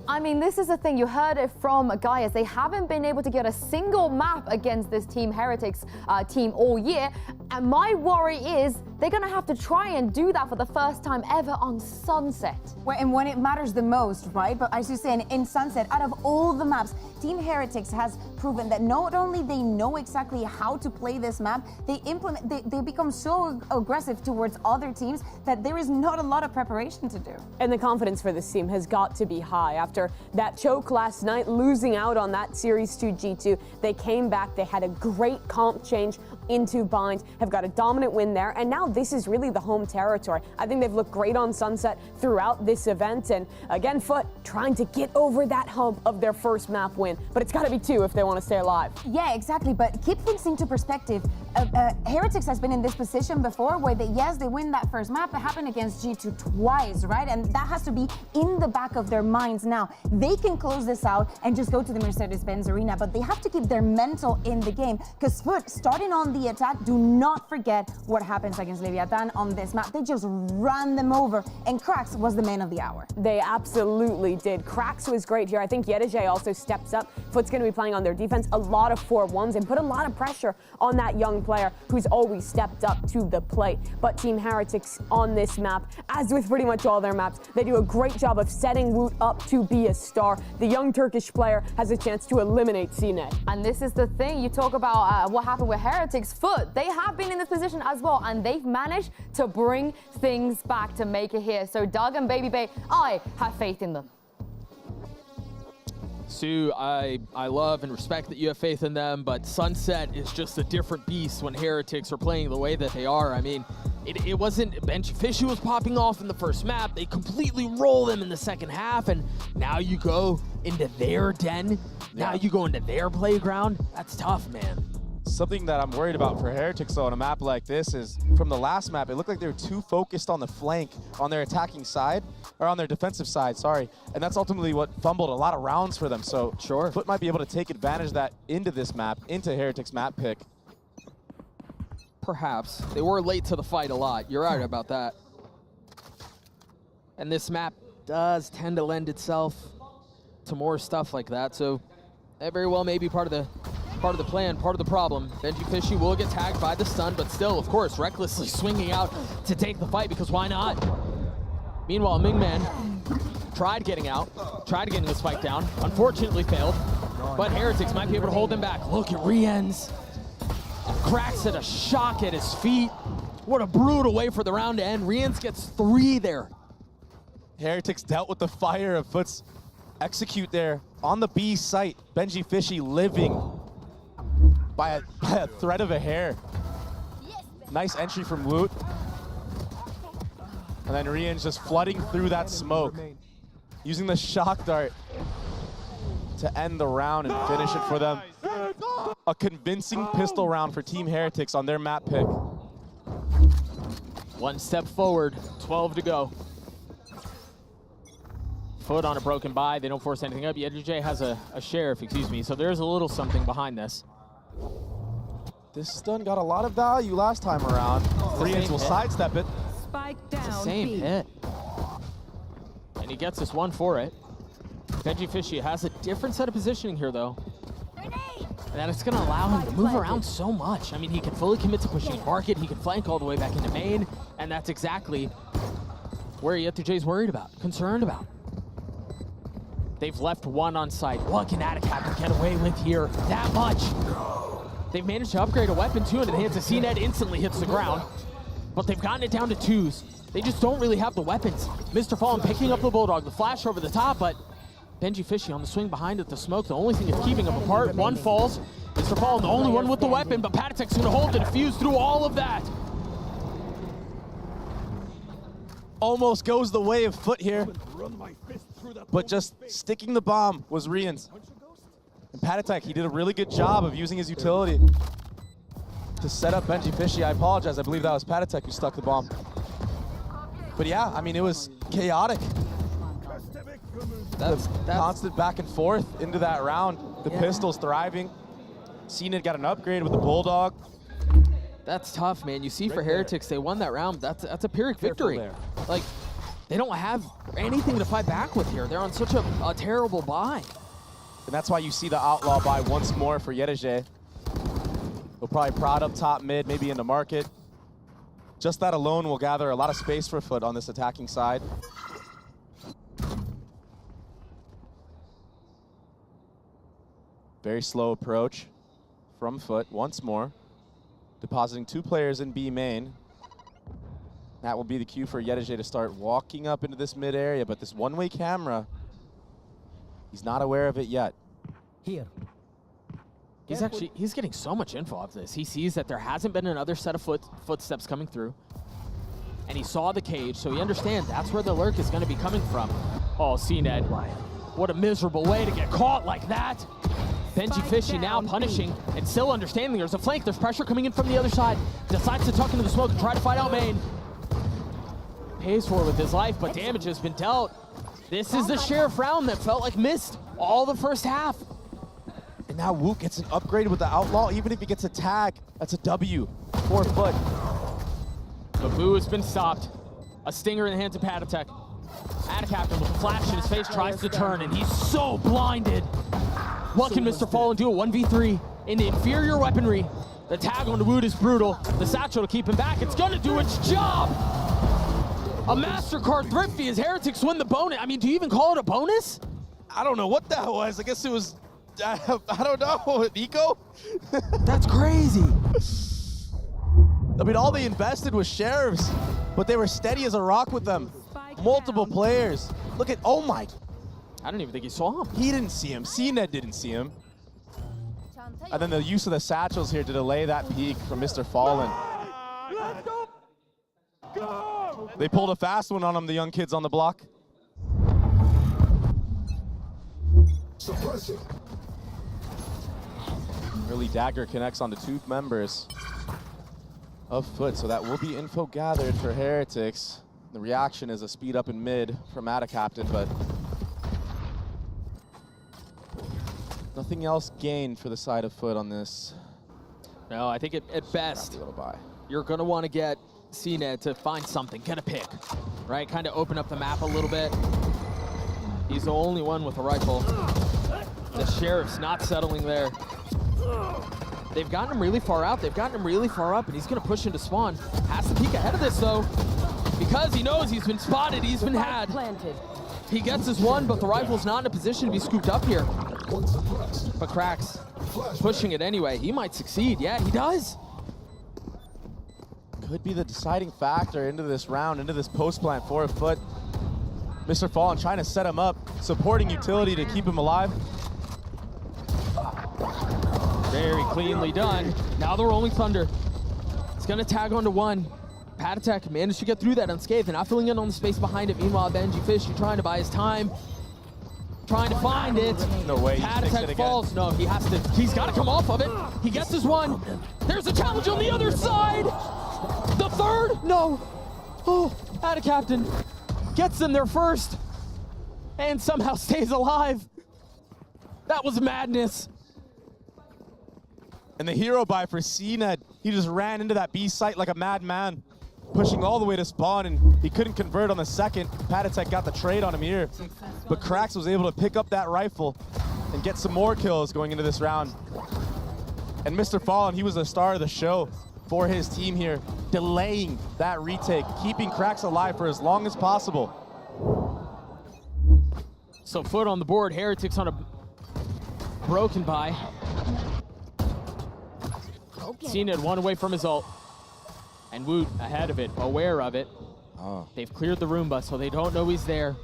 I mean, this is the thing, you heard it from Gaius. They haven't been able to get a single map against this Team Heretics team all year. And my worry is they're going to have to try and do that for the first time ever on Sunset. And when it matters the most, right? But as you say, in Sunset, out of all the maps, Team Heretics has proven that not only they know exactly how to play this map, they become so aggressive towards other teams that there is not a lot of preparation to do. And the confidence for this team has got to be high. After that choke last night, losing out on that Series 2 G2, they came back, they had a great comp change into Bind, have got a dominant win there, and now this is really the home territory. I think they've looked great on Sunset throughout this event, and again, FUT trying to get over that hump of their first map win, but it's got to be 2 if they want to stay alive. Yeah, exactly, but keep things into perspective. Heretics has been in this position before where they win that first map. It happened against G2 twice, right? And that has to be in the back of their minds now. They can close this out and just go to the Mercedes-Benz Arena, but they have to keep their mental in the game, because FUT, starting on the attack, do not forget what happens against Leviathan on this map. They just ran them over, and Krax was the man of the hour. They absolutely did. Krax was great here. I think HERETICS also steps up. FUT's going to be playing on their defense, a lot of 4-1s, and put a lot of pressure on that young player who's always stepped up to the plate. But Team Heretics on this map, as with pretty much all their maps, they do a great job of setting Woot up to be a star. The young Turkish player has a chance to eliminate CNED. And this is the thing, you talk about what happened with Heretics. FUT, they have been in this position as well, and they've managed to bring things back to make it here. So Doug and Baby Bay, I have faith in them. Sue, I love and respect that you have faith in them, but Sunset is just a different beast when Heretics are playing the way that they are. I mean, it wasn't Benji Fishy was popping off in the first map. They completely roll them in the second half, and now you go into their den. Now you go into their playground. That's tough, man. Something that I'm worried about for Heretics, though, on a map like this is, from the last map, it looked like they were too focused on the flank, on their attacking side, or on their defensive side, sorry. And that's ultimately what fumbled a lot of rounds for them. So FUT might be able to take advantage of that into this map, into Heretics map pick. Perhaps. They were late to the fight a lot. You're right about that. And this map does tend to lend itself to more stuff like that. So that very well may be part of the plan, part of the problem. Benji Fishy will get tagged by the stun, but still, of course, recklessly swinging out to take the fight, because why not? Meanwhile, Mingman tried getting out, tried getting the spike down, unfortunately failed, but Heretics might be able to hold them back. Look at Rien's. Cracks at a shock at his feet. What a brutal way for the round to end. Rien's gets 3 there. Heretics dealt with the fire of FUT's execute there on the B site. Benji Fishy living by a thread of a hair. Nice entry from Woot. And then Rien's just flooding through that smoke, using the shock dart to end the round and finish it for them. A convincing pistol round for Team Heretics on their map pick. 1 step forward, 12 to go. FUT on a broken buy, they don't force anything up. HERETICS has a sheriff, excuse me, so there's a little something behind this. This stun got a lot of value last time around. Rien's will sidestep it. Spike It's the down. same B. hit. And he gets this one for it. Benji Fishy has a different set of positioning here, though. And that it's going to allow him to move around so much. I mean, he can fully commit to pushing market. He can flank all the way back into main. And that's exactly where HERETICS worried about, concerned about. They've left 1 on site. What can a.k.a. get away with here? That much. They've managed to upgrade a weapon, too, into the hands of CNED, instantly hits the ground. But they've gotten it down to 2s. They just don't really have the weapons. Mr. Fallen picking up the Bulldog, the flash over the top, but Benji Fishy on the swing behind it, the smoke, the only thing is keeping them apart. 1 falls. Mr. Fallen, the only one with the weapon, but Patetek's gonna hold and fuse through all of that. Almost goes the way of FUT here, but just sticking the bomb was Rien's. And Patetek, he did a really good job of using his utility to set up Benji Fishy. I apologize, I believe that was Patetek who stuck the bomb. But yeah, I mean, it was chaotic. That's constant back and forth into that round. The pistols thriving. CNED got an upgrade with the Bulldog. That's tough, man. You see, for HERETICS, they won that round. That's a Pyrrhic victory. Like, they don't have anything to fight back with here. They're on such a terrible buy. And that's why you see the Outlaw buy once more for HERETICS. They'll probably prod up top mid, maybe into market. Just that alone will gather a lot of space for FUT on this attacking side. Very slow approach from FUT once more. Depositing 2 players in B main. That will be the cue for Yedeje to start walking up into this mid area, but this one-way camera, he's not aware of it yet. Here. He's getting so much info off this. He sees that there hasn't been another set of footsteps coming through. And he saw the cage, so he understands that's where the lurk is going to be coming from. Oh, CNED. What a miserable way to get caught like that. Benji Fishy now punishing and still understanding there's a flank. There's pressure coming in from the other side. Decides to tuck into the smoke and try to fight out main. Pays for it with his life, but damage has been dealt. This is the Sheriff round that felt like missed all the first half. And now Woot gets an upgrade with the Outlaw. Even if he gets a tag, that's a W for FUT. But Boo has been stopped. A stinger in the hands of Patatek. a.k.a. with a flash in his face tries to turn, and he's so blinded. What can Mr. Fallen do? A 1v3 in the inferior weaponry. The tag on the Woot is brutal. The satchel to keep him back. It's gonna do its job. A MasterCard Thrifty as Heretics win the bonus. I mean, do you even call it a bonus? I don't know what that was. I guess it was, I don't know, Eco? That's crazy. I mean, all they invested was Sheriffs, but they were steady as a rock with them. Multiple players. Look at, oh my. I don't even think he saw him. He didn't see him. CNED didn't see him. And then the use of the satchels here to delay that peak from Mr. Fallen. They pulled a fast one on him, the young kids on the block. Early dagger connects onto two members of FUT, so that will be info gathered for Heretics. The reaction is a speed up in mid from a.k.a, but nothing else gained for the side of FUT on this. No, I think at best, you're going to want to get CNED to find something, get a pick, right? Kind of open up the map a little bit. He's the only one with a rifle. The Sheriff's not settling there. They've gotten him really far out. They've gotten him really far up, and he's going to push into spawn. Has to peek ahead of this, though, because he knows he's been spotted. He's been had. He gets his one, but the rifle's not in a position to be scooped up here. But Cracks pushing it anyway. He might succeed. Yeah, he does. Could be the deciding factor into this round, into this post plant for FUT. Mr. Fallen trying to set him up, supporting utility to keep him alive. Very cleanly done. Now the Rolling Thunder. It's gonna tag onto one. Patatek managed to get through that unscathed and not filling in on the space behind it. Meanwhile, Benji Fishy trying to buy his time. Trying to find it. No way. Patatek falls. No, he has to. He's got to come off of it. He gets his one. There's a challenge on the other side. The third. No. Oh, a.k.a. gets them there first and somehow stays alive. That was madness. And the hero buy for CNED, he just ran into that B site like a madman, pushing all the way to spawn, and he couldn't convert on the second. Patatek got the trade on him here, but Cracks was able to pick up that rifle and get some more kills going into this round. And Mr. Fallen, he was the star of the show for his team here, delaying that retake, keeping Cracks alive for as long as possible. So FUT on the board, Heretics on a broken buy. CNED one away from his ult. And Woot ahead of it, aware of it. Oh. They've cleared the Roomba, so they don't know he's there.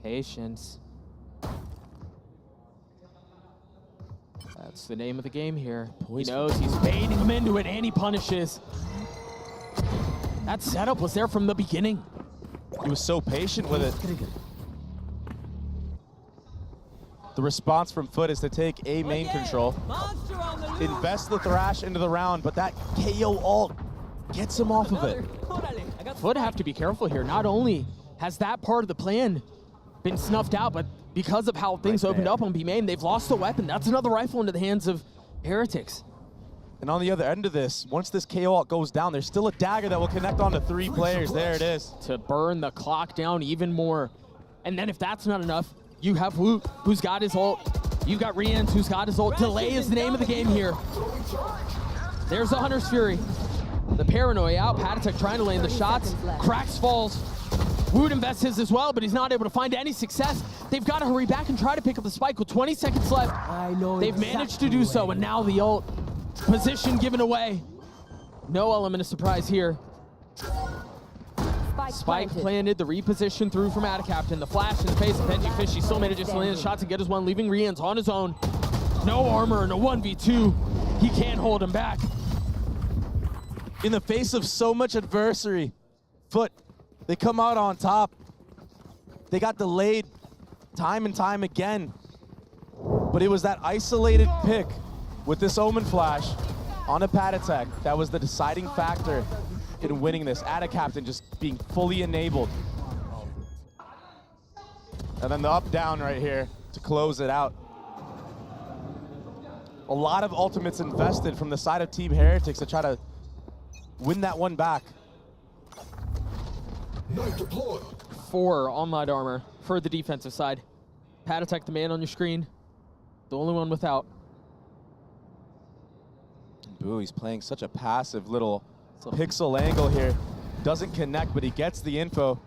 Patience. That's the name of the game here. He knows he's baiting him into it, and he punishes. That setup was there from the beginning. He was so patient with it. The response from FUT is to take A main control, invest the Thrash into the round, but that KO ult gets him off of it. FUT have to be careful here. Not only has that part of the plan been snuffed out, but because of how things opened up on B main, they've lost the weapon. That's another rifle into the hands of Heretics. And on the other end of this, once this KO ult goes down, there's still a dagger that will connect onto 3 players. There it is. To burn the clock down even more. And then if that's not enough, you have Woot, who's got his ult. You've got Rians, who's got his ult. Delay is the name of the game here. There's the Hunter's Fury. The paranoia out. Patatech trying to land the shots. Cracks falls. Wood invests his as well, but he's not able to find any success. They've got to hurry back and try to pick up the spike with 20 seconds left. They've managed to do so, and now the ult. Position given away. No element of surprise here. Spike planted, the reposition through from a.k.a. The flash in the face of Benji Fishy still manages to land the shots and get his one, leaving Rians on his own. No armor and a 1v2. He can't hold him back. In the face of so much adversity, FUT, they come out on top. They got delayed time and time again. But it was that isolated pick with this Omen flash on a Patatech that was the deciding factor in winning this. a.k.a. just being fully enabled. And then the up-down right here to close it out. A lot of ultimates invested from the side of Team Heretics to try to win that one back. 4 on light armor for the defensive side. Patatech, the man on your screen. The only one without. Boo, he's playing such a passive little pixel angle here. Doesn't connect, but he gets the info,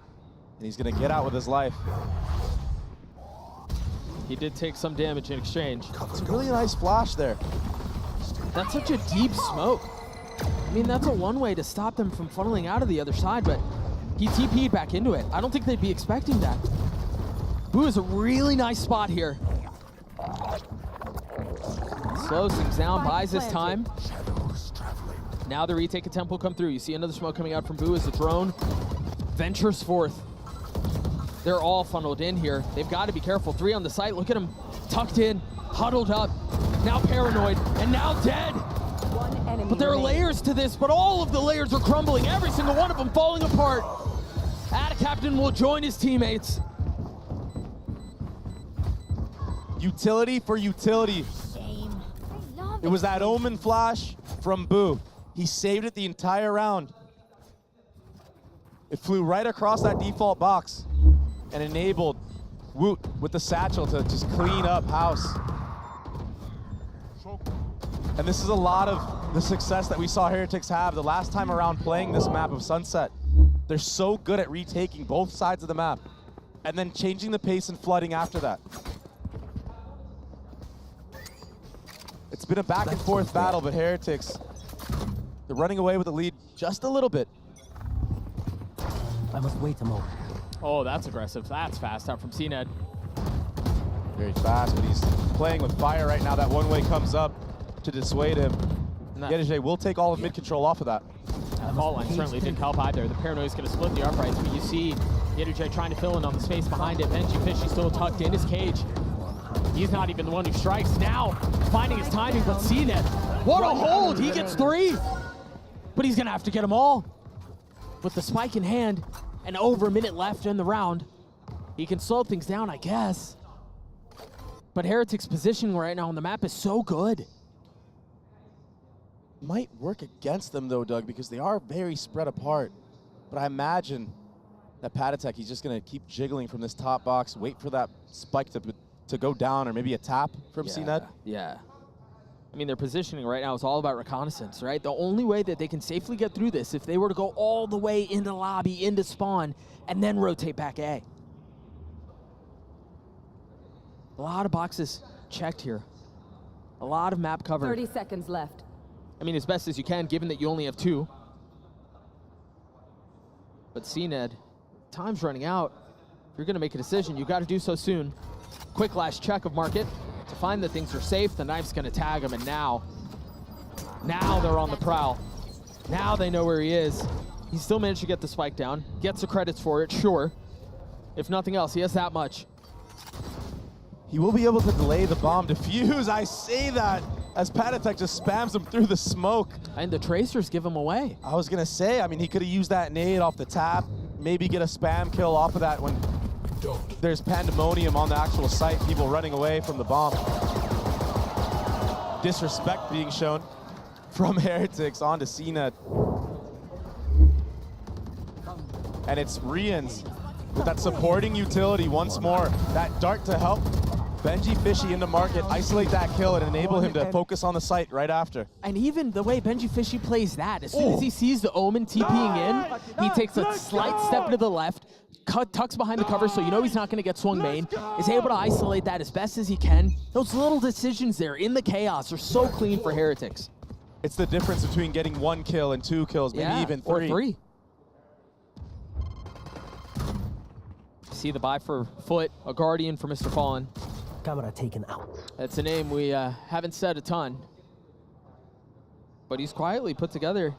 and he's gonna get out with his life. He did take some damage in exchange. It's a really nice flash there. That's such a deep smoke. I mean, that's a one way to stop them from funneling out of the other side, but he TP'd back into it. I don't think they'd be expecting that. Boo is a really nice spot here. Slows things down, buys his time. Now the retake attempt will come through. You see another smoke coming out from Boo as the drone ventures forth. They're all funneled in here. They've got to be careful. 3 on the site. Look at him tucked in, huddled up, now paranoid, and now dead. But there are layers to this, but all of the layers are crumbling. Every single one of them falling apart. a.k.a. will join his teammates. Utility for utility. It was that Omen flash from Boo. He saved it the entire round. It flew right across that default box and enabled Woot with the satchel to just clean up house. And this is a lot of the success that we saw Heretics have the last time around playing this map of Sunset. They're so good at retaking both sides of the map and then changing the pace and flooding after that. It's been a back and forth battle, but Heretics, they're running away with the lead just a little bit. I must wait a moment. Oh, that's aggressive. That's fast out from CNED. Very fast, but he's playing with fire right now. That one-way comes up to dissuade him. Yedijay will take all of mid-control off of that. The fall line certainly didn't help either. The paranoia is going to split the uprights, but you see Yedijay trying to fill in on the space behind it. Benji Fishy still tucked in his cage. He's not even the one who strikes. Now, finding his timing, but CNED, what a hold! He gets 3! But he's going to have to get them all. With the spike in hand, and over a minute left in the round, he can slow things down, I guess. But Heretics' positioning right now on the map is so good. Might work against them though, Doug, because they are very spread apart. But I imagine that Patatech, he's just going to keep jiggling from this top box, wait for that spike to go down, or maybe a tap from CNED. Yeah. I mean, their positioning right now is all about reconnaissance, right? The only way that they can safely get through this if they were to go all the way into lobby, into spawn, and then rotate back A. A lot of boxes checked here. A lot of map covered. 30 seconds left. I mean, as best as you can, given that you only have 2. But CNED, time's running out. If you're going to make a decision, you've got to do so soon. Quick last check of market to find that things are safe. The knife's going to tag him, and now they're on the prowl. Now they know where he is. He still managed to get the spike down. Gets the credits for it, sure. If nothing else, he has that much. He will be able to delay the bomb defuse. I say that as Patatech just spams him through the smoke. And the tracers give him away. I was going to say, I mean, he could have used that nade off the tap, maybe get a spam kill off of that when there's pandemonium on the actual site, people running away from the bomb. Disrespect being shown from Heretics onto CNED. And it's Rians with that supporting utility once more. That dart to help Benji Fishy into market, isolate that kill, and enable him to focus on the site right after. And even the way Benji Fishy plays that, as soon as he sees the Omen TPing in, he takes a slight step to the left, tucks behind the cover so you know he's not going to get swung main, is able to isolate that as best as he can. Those little decisions there in the chaos are so clean for Heretics. It's the difference between getting 1 kill and 2 kills, maybe even 3. Or 3. See the buy for FUT, a Guardian for Mr. Fallen. Camera taken out. That's a name we haven't said a ton. But he's quietly put together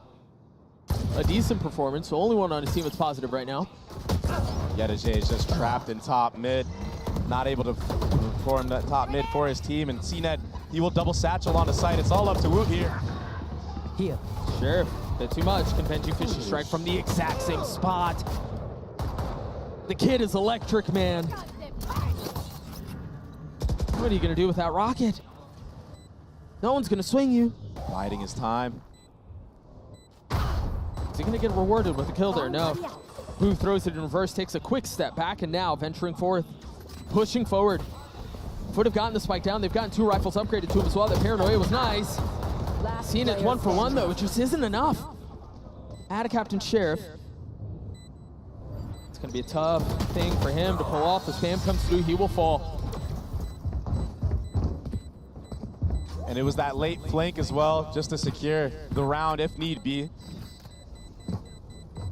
a decent performance. The only one on his team that's positive right now. HERETICS is just trapped in top mid. Not able to perform that top mid for his team. And CNED, he will double satchel on the site. It's all up to Woot here. Here. Sure, bit too much. Can Benji Fishy strike from the exact same spot? The kid is electric, man. What are you gonna do with that rocket? No one's gonna swing you. Biding his time. Is he gonna get rewarded with a kill there? No. Boo throws it in reverse, takes a quick step back, and now venturing forth, pushing forward. FUT have gotten the spike down. They've gotten 2 rifles upgraded to him as well. The paranoia was nice. Seeing it 1 for 1 though, it just isn't enough. Add a Captain Sheriff. It's gonna be a tough thing for him to pull off. The spam comes through, he will fall. And it was that late flank as well, just to secure the round if need be.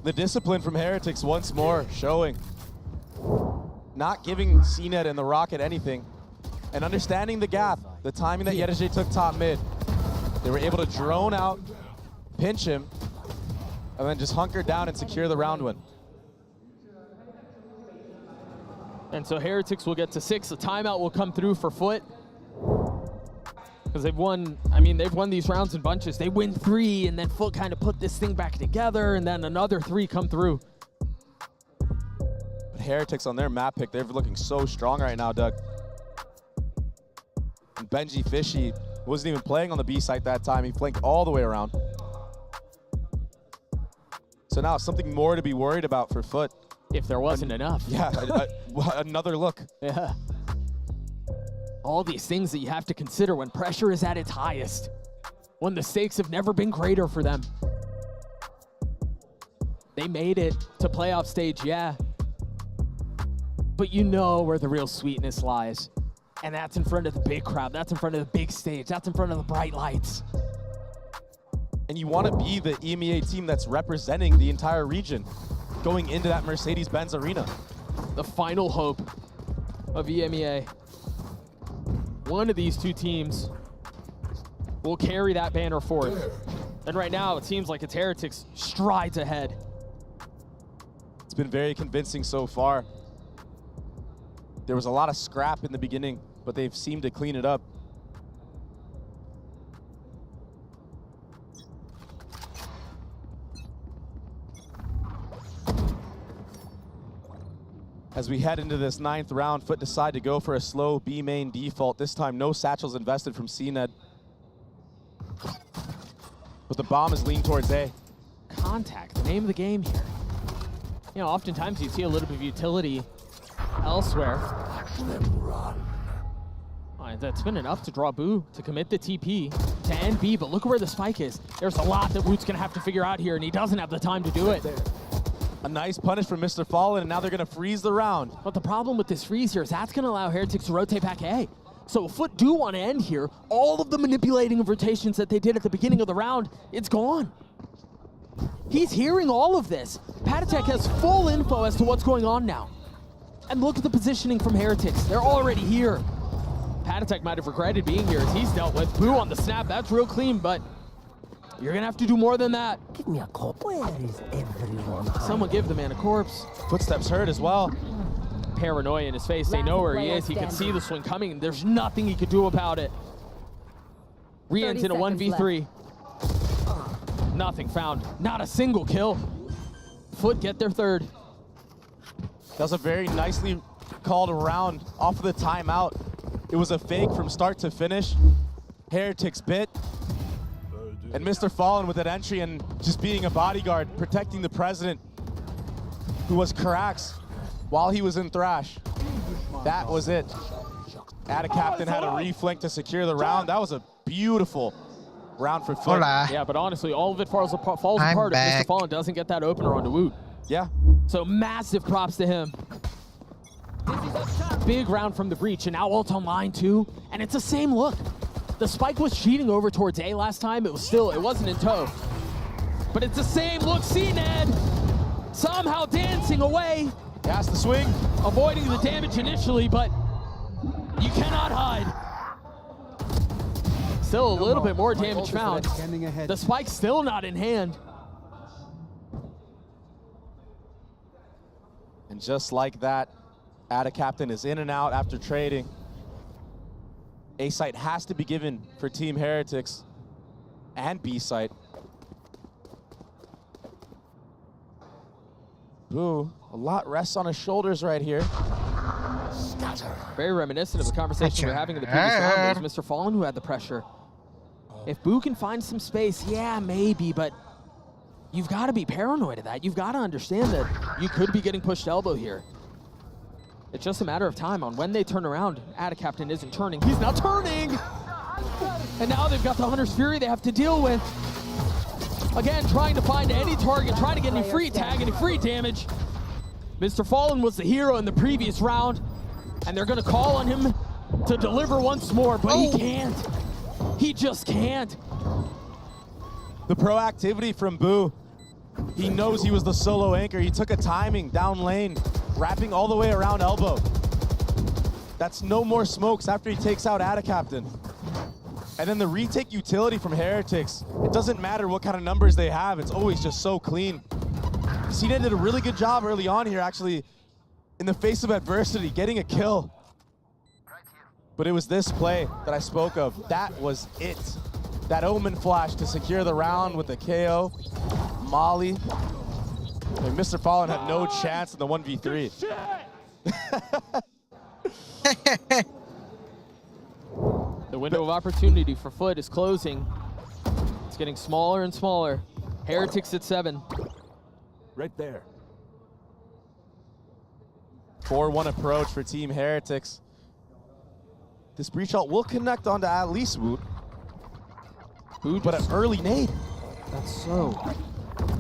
The discipline from HERETICS once more showing. Not giving CNED and the Rocket anything. And understanding the gap, the timing that HERETICS took top mid. They were able to drone out, pinch him, and then just hunker down and secure the round win. And so HERETICS will get to 6. A timeout will come through for FUT. Because they've won, I mean, they've won these rounds in bunches. They win 3, and then FUT kind of put this thing back together, and then another 3 come through. But HERETICS on their map pick, they're looking so strong right now, Doug. And Benji Fishy wasn't even playing on the B site that time. He flanked all the way around. So now something more to be worried about for FUT. If there wasn't enough. Yeah, another look. Yeah. All these things that you have to consider when pressure is at its highest, when the stakes have never been greater for them. They made it to playoff stage, yeah. But you know where the real sweetness lies. And that's in front of the big crowd. That's in front of the big stage. That's in front of the bright lights. And you want to be the EMEA team that's representing the entire region going into that Mercedes-Benz arena. The final hope of EMEA. One of these 2 teams will carry that banner forth. And right now, it seems like it's HERETICS strides ahead. It's been very convincing so far. There was a lot of scrap in the beginning, but they've seemed to clean it up. As we head into this 9th round, FUT decide to go for a slow B main default. This time, no satchels invested from CNED. But the bomb is leaned towards A. Contact, the name of the game here. You know, oftentimes you see a little bit of utility elsewhere. That's been enough to draw Boo to commit the TP to end B, but look at where the spike is. There's a lot that Woot's gonna have to figure out here, and he doesn't have the time to do it. A nice punish from Mr. Fallen, and now they're gonna freeze the round. But the problem with this freeze here is that's gonna allow HERETICS to rotate back A. So if FUT do want to end here, all of the manipulating of rotations that they did at the beginning of the round, it's gone. He's hearing all of this. Patatech has full info as to what's going on now. And look at the positioning from HERETICS. They're already here. Patatech might have regretted being here as he's dealt with. Boo on the snap, that's real clean, but you're gonna have to do more than that. Give me a corpse. Where is everyone? Someone give the man a corpse. Footsteps heard as well. Paranoia in his face, they know where he is. He can see the swing coming, and there's nothing he could do about it. Rien's in a 1v3. Nothing found, not a single kill. FUT get their 3rd. That was a very nicely called round off of the timeout. It was a fake from start to finish. HERETICS bit. And Mr. Fallen with that entry and just being a bodyguard, protecting the president, who was Karax while he was in Thrash. That was it. a.k.a. had a reflink to secure the round. That was a beautiful round for FUT. Yeah, but honestly, all of it falls apart if Mr. Fallen doesn't get that opener onto Woot. Yeah. So massive props to him. Big round from the breach, and now ult on line too. And it's the same look. The spike was cheating over towards A last time. It wasn't in tow. But it's the same look. CNED somehow dancing away. Has the swing. Avoiding the damage initially, but you cannot hide. Still a little bit more damage found. The spike's still not in hand. And just like that, a.k.a. is in and out after trading. A site has to be given for Team Heretics and B site. Boo, a lot rests on his shoulders right here. Very reminiscent of the conversation we were having in the previous round. It was Mr. Fallen who had the pressure. If Boo can find some space, yeah, maybe, but you've got to be paranoid of that. You've got to understand that you could be getting pushed elbow here. It's just a matter of time on when they turn around. a.k.a. isn't turning. He's now turning! And now they've got the Hunter's Fury they have to deal with. Again, trying to find any target, trying to get any free tag, any free damage. Mr. Fallen was the hero in the previous round, and they're going to call on him to deliver once more, but he can't. He just can't. The proactivity from Boo. He knows he was the solo anchor. He took a timing down lane, wrapping all the way around elbow. That's no more smokes after he takes out a.k.a. And then the retake utility from Heretics. It doesn't matter what kind of numbers they have. It's always just so clean. CNED did a really good job early on here, actually, in the face of adversity, getting a kill. But it was this play that I spoke of. That was it. That Omen flash to secure the round with the KO. Molly. And Mr. Fallen had no chance in the 1v3. The window of opportunity for FUT is closing. It's getting smaller and smaller. Heretics at 7. Right there. 4-1 approach for Team Heretics. This breach ult will connect onto at least Woot. But an early nade. That's so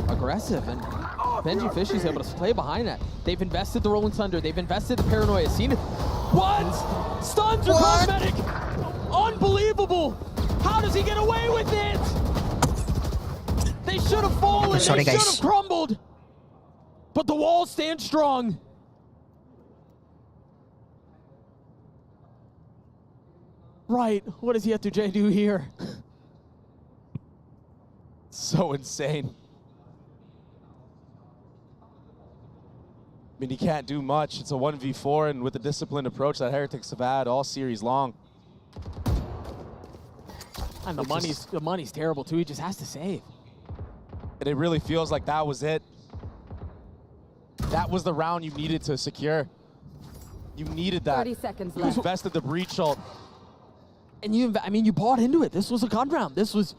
aggressive, and Benji Fishy's able to play behind that. They've invested the Rolling Thunder, they've invested the Paranoia. Seen it. What? Stuns are cosmetic! Unbelievable! How does he get away with it? They should have fallen, they should have crumbled. But the wall stands strong. Right, what does Yetu do here? So insane. I mean, he can't do much. It's a 1v4, and with the disciplined approach that Heretics have had all series long. And the money's terrible too. He just has to save. And it really feels like that was it. That was the round you needed to secure. You needed that. 30 seconds You left. invested the breach ult. And you bought into it. This was a gun round. This was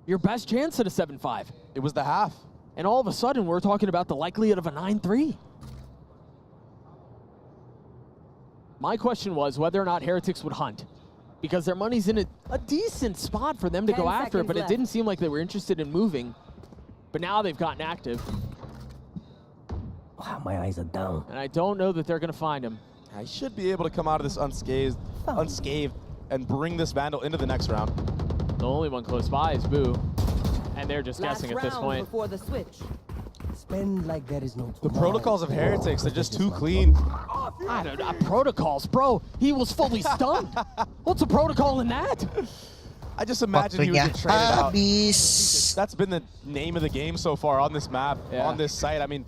your best chance at a 7-5. It was the half. And all of a sudden, we're talking about the likelihood of a 9-3. My question was whether or not Heretics would hunt, because their money's in a decent spot for them to go after it, but it didn't seem like they were interested in moving. But now they've gotten active. Wow, my eyes are down. And I don't know that they're going to find him. I should be able to come out of this unscathed, and bring this Vandal into the next round. The only one close by is Boo, and they're just guessing at this point. Before the switch. Spend like there is no The protocols of Heretics, they're just too clean. I don't know, protocols, bro. He was fully stunned. What's a protocol in that? I just imagine he was getting traded out. That's been the name of the game so far on this map, on this site. I mean,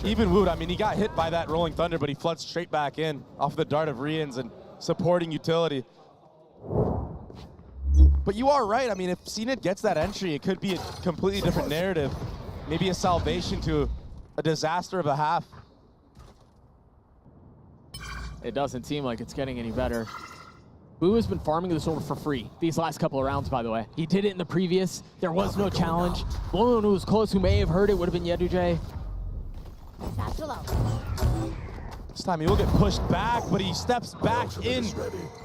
even Woot, I mean, he got hit by that Rolling Thunder, but he floods straight back in off the Dart of Rians and supporting utility. But you are right. I mean, if CNED gets that entry, it could be a completely different narrative. Maybe a salvation to a disaster of a half. It doesn't seem like it's getting any better. Boo has been farming this over for free these last couple of rounds, by the way. He did it in the previous. There was no challenge. The only one who was close, who may have heard it, would have been Yetu. This time he will get pushed back, but he steps back in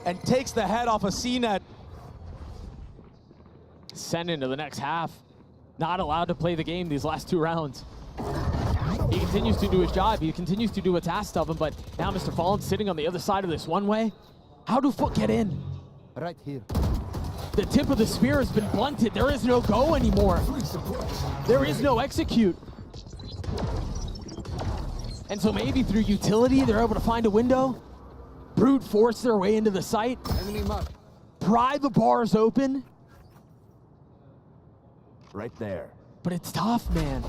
and takes the head off of CNET. Sent into the next half. Not allowed to play the game these last 2 rounds. He continues to do his job. He continues to do what's asked of him, but now Mr. Fallen sitting on the other side of this one way. How do FUT get in? Right here. The tip of the spear has been blunted. There is no go anymore. There is no execute. And so maybe through utility, they're able to find a window, brute force their way into the site, pry the bars open. Right there. But it's tough, man.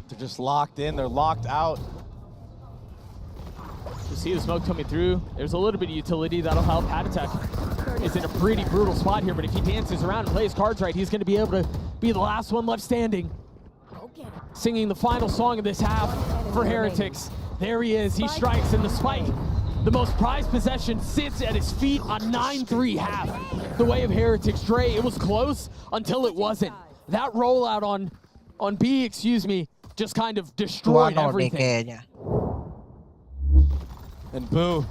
They're just locked in. They're locked out. You see the smoke coming through. There's a little bit of utility that'll help. HERETICS is in a pretty brutal spot here, but if he dances around and plays cards right, he's going to be able to be the last one left standing. Singing the final song of this half for HERETICS. There he is. He strikes, and the spike, the most prized possession, sits at his feet on 9-3 half. The way of HERETICS. Dre, it was close until it wasn't. That rollout on B, excuse me, just kind of destroyed everything. And Boo,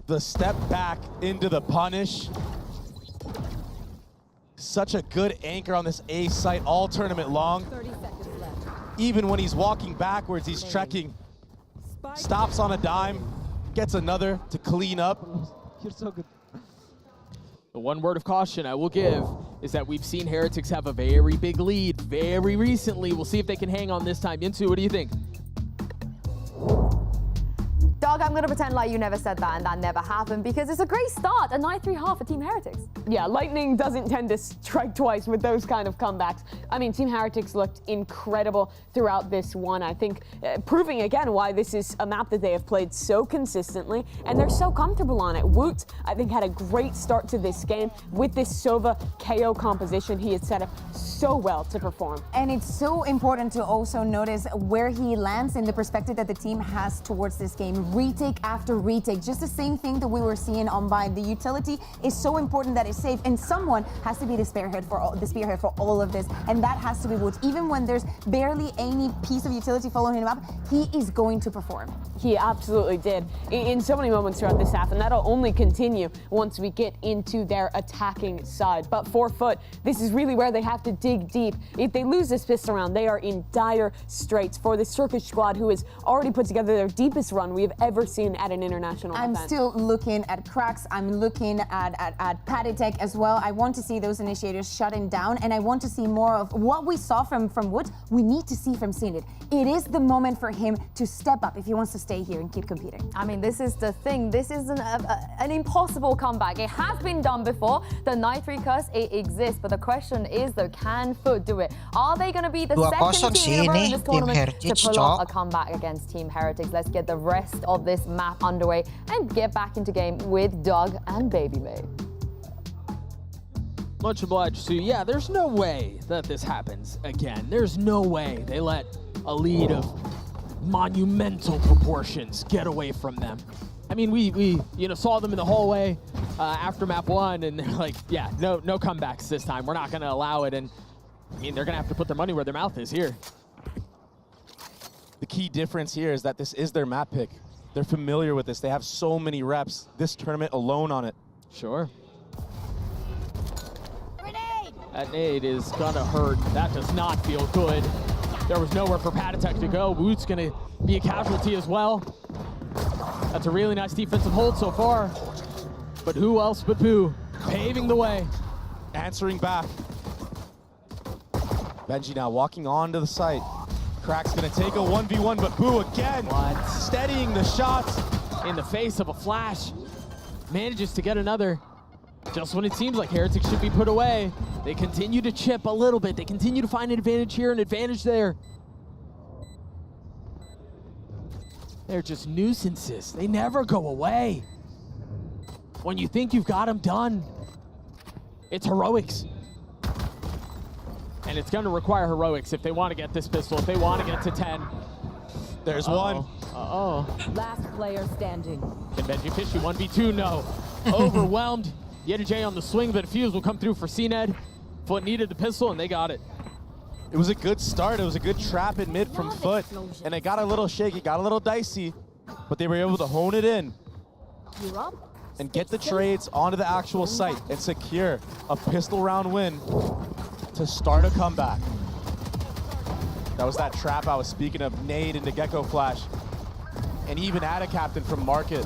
the step back into the punish. Such a good anchor on this A site all tournament long. 30 seconds left. Even when he's walking backwards, he's trekking. Stops on a dime, gets another to clean up. You're so good. The one word of caution I will give is that we've seen HERETICS have a very big lead very recently. We'll see if they can hang on this time. Yinsu, what do you think? Doug, I'm going to pretend like you never said that and that never happened because it's a great start, a 9-3 half for Team HERETICS. Yeah, lightning doesn't tend to strike twice with those kind of comebacks. I mean, Team HERETICS looked incredible throughout this one. I think proving again why this is a map that they have played so consistently and they're so comfortable on it. Woot, I think, had a great start to this game with this Sova KO composition. He had set up so well to perform. And it's so important to also notice where he lands in the perspective that the team has towards this game. Retake after retake, just the same thing that we were seeing on Bagi. The utility is so important that it's safe, and someone has to be the spearhead for all of this, and that has to be Wood. Even when there's barely any piece of utility following him up, he is going to perform. He absolutely did in so many moments throughout this half, and that'll only continue once we get into their attacking side. But for FUT, this is really where they have to dig deep. If they lose this pistol round, they are in dire straits for this Turkish squad who has already put together their deepest run we have ever seen at an international event. I'm still looking at Cracks. I'm looking at Paditech as well. I want to see those initiators shutting down, and I want to see more of what we saw from Wood. We need to see from CNET. It is the moment for him to step up if he wants to stay here and keep competing. I mean, this is the thing. This is an impossible comeback. It has been done before. The 9-3 curse, it exists. But the question is, though, can FUT do it? Are they going to be the second team in a row in this tournament to pull off a comeback against Team HERETICS? Let's get the rest of this map underway and get back into game with Doug and Baby May. Much obliged, Sue. Yeah, there's no way that this happens again. There's no way they let a lead of monumental proportions get away from them. I mean, we saw them in the hallway after map 1, and they're like, yeah, no comebacks this time. We're not going to allow it. And I mean, they're going to have to put their money where their mouth is here. The key difference here is that this is their map pick. They're familiar with this. They have so many reps this tournament alone on it. Sure. That nade is gonna hurt. That does not feel good. There was nowhere for Paditech to go. Woot's gonna be a casualty as well. That's a really nice defensive hold so far. But who else but Boo paving the way. Answering back. Benji now walking onto the site. Crack's gonna take a 1v1, but Boo again. What? Steadying the shots. In the face of a flash. Manages to get another. Just when it seems like HERETICS should be put away, they continue to chip a little bit. They continue to find an advantage here, an advantage there. They're just nuisances. They never go away. When you think you've got them done, it's heroics. And it's going to require heroics if they want to get this pistol, if they want to get to 10. There's one. Last player standing. Can Benji Fishy 1v2? No. Overwhelmed. J on the swing, but a fuse will come through for CNED. FUT needed the pistol, and they got it. It was a good start. It was a good trap in mid from FUT, and it got a little shaky, got a little dicey. but they were able to hone it in You're up. and get the trades onto the actual site and secure a pistol round win to start a comeback. That was that trap I was speaking of, nade into Gecko Flash, and even a.k.a. captain from Market.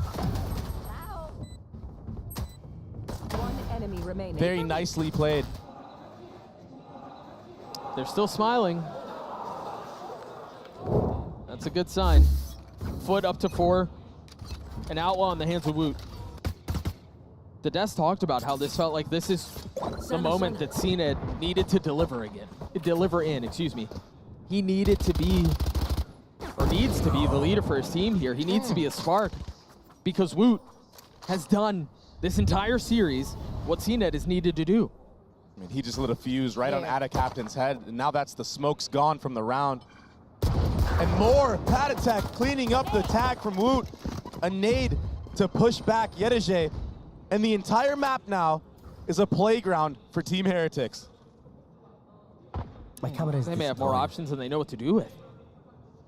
One enemy remaining. Very nicely played. They're still smiling. That's a good sign. FUT up to 4. An outlaw in the hands of Woot. The Des talked about how this felt like this is the moment that CNED needed to deliver in, excuse me. He needed to be, or needs to be, the leader for his team here. He needs to be a spark because Woot has done this entire series what CNED is needed to do. I mean, he just lit a fuse right on a.k.a. captain's head, and now that's the smoke's gone from the round. And more Patatech cleaning up the tag from Woot. A nade to push back Yedege. And the entire map now is a playground for Team Heretics. My camera is They may have more options than they know what to do with.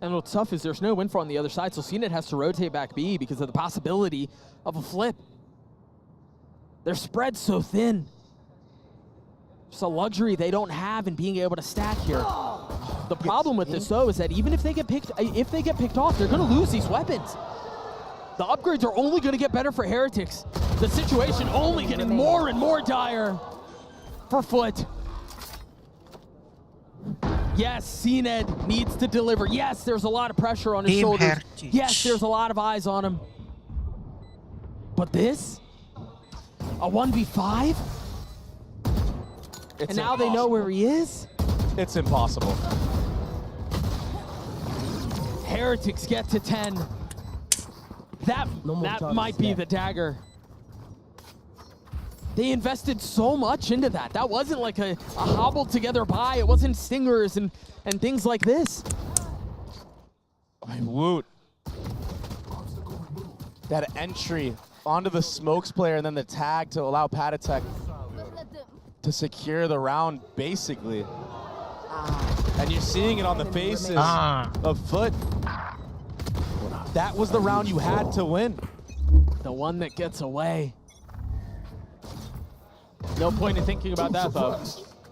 And what's tough is there's no win for on the other side, so CNED has to rotate back B because of the possibility of a flip. They're spread so thin. It's a luxury they don't have in being able to stack here. The problem with this though is that even if they get picked off, they're gonna lose these weapons. The upgrades are only gonna get better for Heretics. The situation only getting more and more dire for FUT. Yes, CNED needs to deliver. Yes, there's a lot of pressure on his shoulders. Yes, there's a lot of eyes on him. But this? A 1v5? And now they know where he is? It's impossible. Heretics get to 10. That might be the dagger. They invested so much into that. That wasn't like a hobbled together buy. It wasn't stingers and things like this. Woot. That entry onto the smokes player and then the tag to allow Patatech to secure the round, basically. And you're seeing it on the faces of FUT. That was the round you had to win. The one that gets away. No point in thinking about that, though.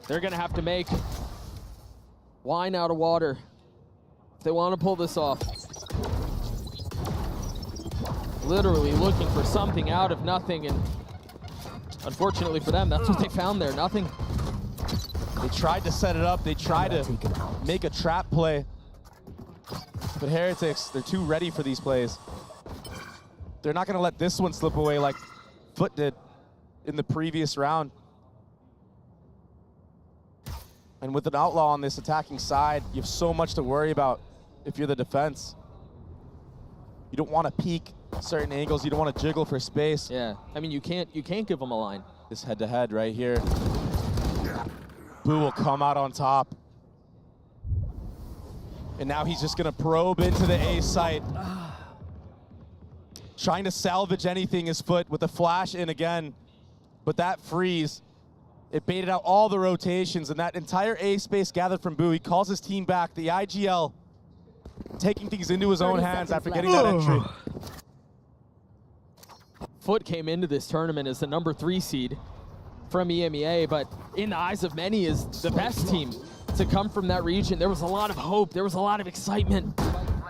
They're going to have to make wine out of water if they want to pull this off. Literally looking for something out of nothing, and unfortunately for them, that's what they found there, nothing. They tried to set it up. They tried to make a trap play. But Heretics, they're too ready for these plays. They're not going to let this one slip away like FUT did in the previous round. And with an outlaw on this attacking side, you have so much to worry about if you're the defense. You don't want to peek certain angles. You don't want to jiggle for space. Yeah, I mean, you can't give them a line. This head-to-head right here. Boo will come out on top. And now he's just going to probe into the A site. Trying to salvage anything is FUT with a flash in again. But that freeze, it baited out all the rotations, and that entire A space gathered from Boo. He calls his team back. The IGL taking things into his own hands after getting that entry. FUT came into this tournament as the #3 seed from EMEA, but in the eyes of many is the best team to come from that region. There was a lot of hope. There was a lot of excitement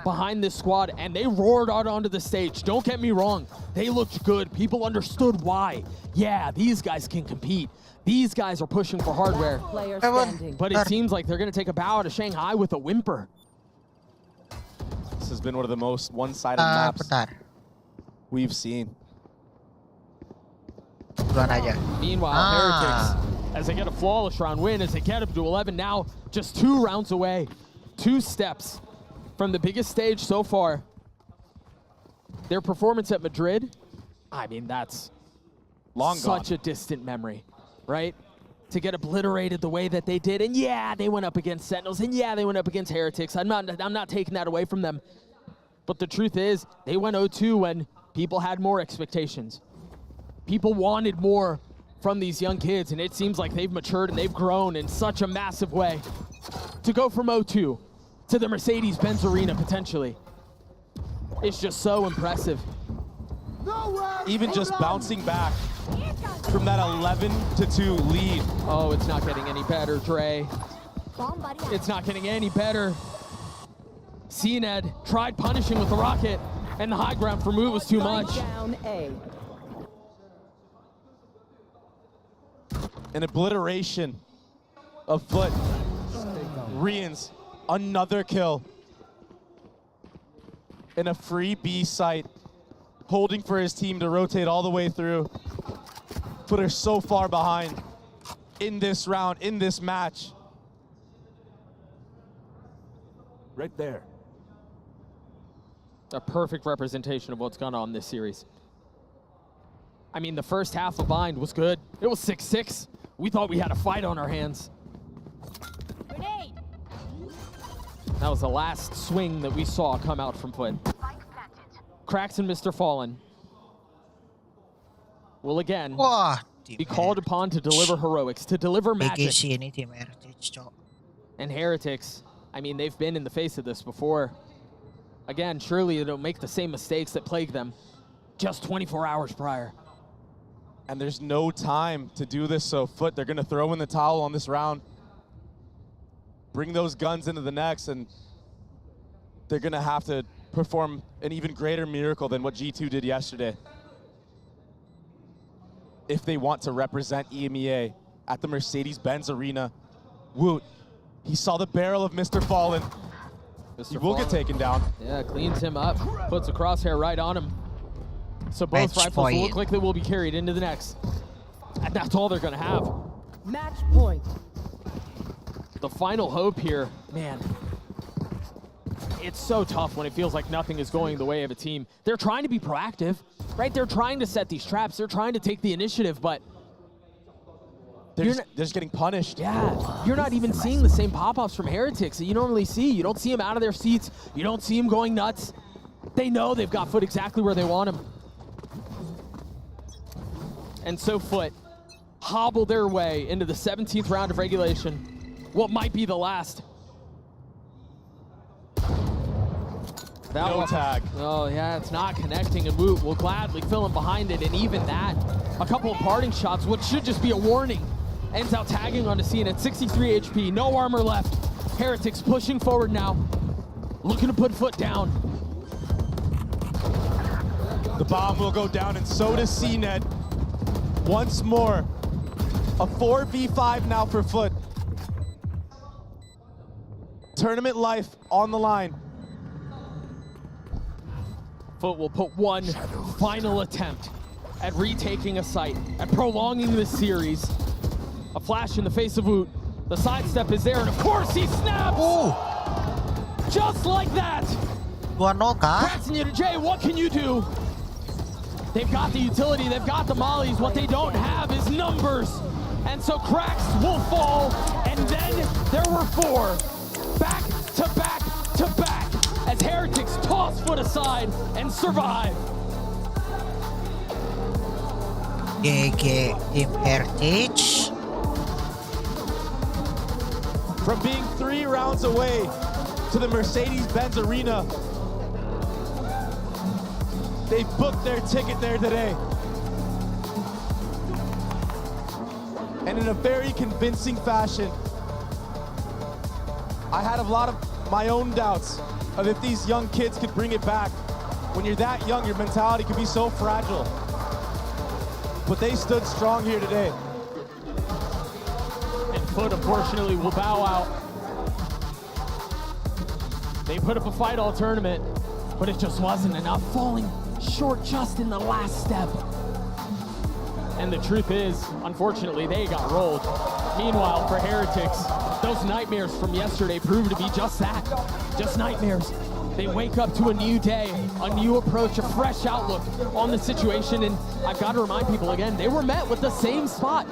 behind this squad, and they roared out onto the stage. Don't get me wrong. They looked good. People understood why. Yeah, these guys can compete. These guys are pushing for hardware. But it seems like they're going to take a bow to Shanghai with a whimper. This has been one of the most one-sided maps we've seen. Meanwhile, Heretics, as they get a flawless round win, as they get up to 11, now just 2 rounds away. 2 steps from the biggest stage so far. Their performance at Madrid, I mean, that's such a distant memory, right? To get obliterated the way that they did, and yeah, they went up against Sentinels, and yeah, they went up against Heretics. I'm not taking that away from them. But the truth is, they went 0-2 when people had more expectations. People wanted more from these young kids, and it seems like they've matured and they've grown in such a massive way. To go from 0-2 to the Mercedes-Benz Arena, potentially. is just so impressive. Even just bouncing back from that 11-2 lead. Oh, it's not getting any better, Dre. It's not getting any better. CNED tried punishing with the rocket, and the high ground for Moot was too much. Down A. An obliteration of FUT. Rians, another kill. In a free B site, holding for his team to rotate all the way through. FUT are so far behind in this round, in this match. Right there. A perfect representation of what's gone on this series. I mean, the first half of Bind was good. It was 6-6. We thought we had a fight on our hands. Grenade. That was the last swing that we saw come out from FUT. Cracks and Mr. Fallen will again be called upon to deliver heroics, to deliver magic. And Heretics, I mean, they've been in the face of this before. Again, surely they don't make the same mistakes that plagued them just 24 hours prior. And there's no time to do this, so FUT, they're gonna throw in the towel on this round. Bring those guns into the next, and they're gonna have to perform an even greater miracle than what G2 did yesterday if they want to represent EMEA at the Mercedes-Benz Arena. Woot, he saw the barrel of Mr. Fallen. He will get taken down. Yeah, cleans him up, puts a crosshair right on him. So both rifles look like they will be carried into the next. And that's all they're gonna have. Match point. The final hope here, man. It's so tough when it feels like nothing is going the way of a team. They're trying to be proactive, right? They're trying to set these traps. They're trying to take the initiative, but they're just getting punished. Yeah, you're not even seeing the same pop-ups from Heretics that you normally see. You don't see them out of their seats. You don't see them going nuts. They know they've got FUT exactly where they want them. And so FUT hobble their way into the 17th round of regulation. What might be the last. No tag. Oh yeah, it's not connecting, and Woot will gladly fill in behind it, and even that, a couple of parting shots, what should just be a warning, ends out tagging onto scene at 63 HP, no armor left. Heretics pushing forward now, looking to put FUT down. The bomb will go down, and so does CNED. Once more, a 4v5 now for FUT. Tournament life on the line. FUT will put one final attempt at retaking a site, at prolonging this series. A flash in the face of Woot. The sidestep is there, and of course he snaps! Ooh. Just like that! Passing you to Jay, what can you do? They've got the utility, they've got the mollies. What they don't have is numbers. And so cracks will fall, and then there were four. Back to back to back, as Heretics toss FUT aside and survive. GG Team Heretics. From being 3 rounds away to the Mercedes-Benz Arena, they booked their ticket there today. And in a very convincing fashion. I had a lot of my own doubts of if these young kids could bring it back. When you're that young, your mentality can be so fragile. But they stood strong here today. And FUT, unfortunately, will bow out. They put up a fight all tournament, but it just wasn't enough, falling short just in the last step. And the truth is, unfortunately, they got rolled. Meanwhile, for Heretics, those nightmares from yesterday proved to be just that, just nightmares. They wake up to a new day, a new approach, a fresh outlook on the situation, and I've got to remind people again, they were met with the same spot.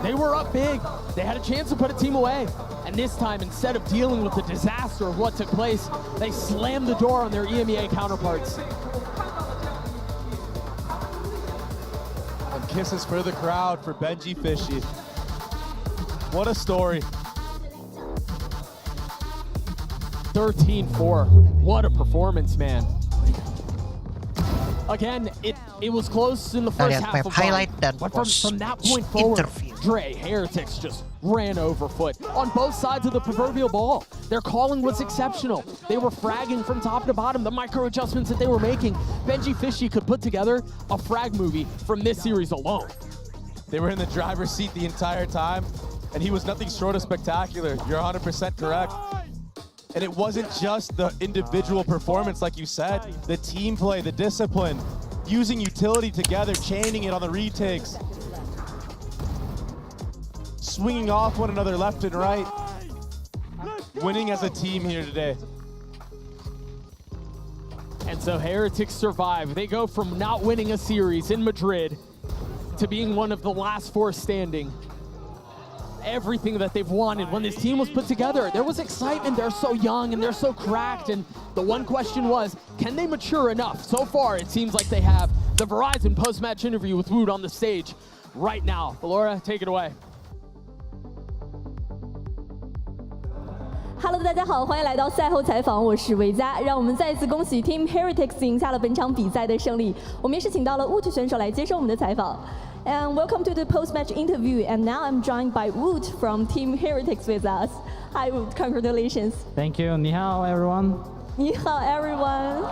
They were up big. They had a chance to put a team away. And this time, instead of dealing with the disaster of what took place, they slammed the door on their EMEA counterparts. And kisses for the crowd for Benji Fishy. What a story. 13-4. What a performance, man. Again, it was close in the first half of highlight that but from that point forward, Dre, Heretics just ran over FUT on both sides of the proverbial ball. Their calling was exceptional. They were fragging from top to bottom. The micro adjustments that they were making, Benji Fishy could put together a frag movie from this series alone. They were in the driver's seat the entire time, and he was nothing short of spectacular. You're 100% correct. And it wasn't just the individual performance, like you said, the team play, the discipline, using utility together, chaining it on the retakes, swinging off one another left and right, winning as a team here today. And so Heretics survive. They go from not winning a series in Madrid to being one of the last four standing. Everything that they've wanted when this team was put together. There was excitement. They're so young and they're so cracked. And the one question was, can they mature enough? So far, it seems like they have. The Verizon post-match interview with Wood on the stage right now. Laura, take it away. Hello， 大家好，欢迎来到赛后采访，我是维嘉。让我们再一次恭喜 Team HERETICS 赢下了本场比赛的胜利。我们也是请到了 Wood 选手来接受我们的采访。And welcome to the post-match interview. And now I'm joined by Wood from Team HERETICS with us. Hi, Wood. Congratulations. Thank you. 你好 everyone. 你好 everyone.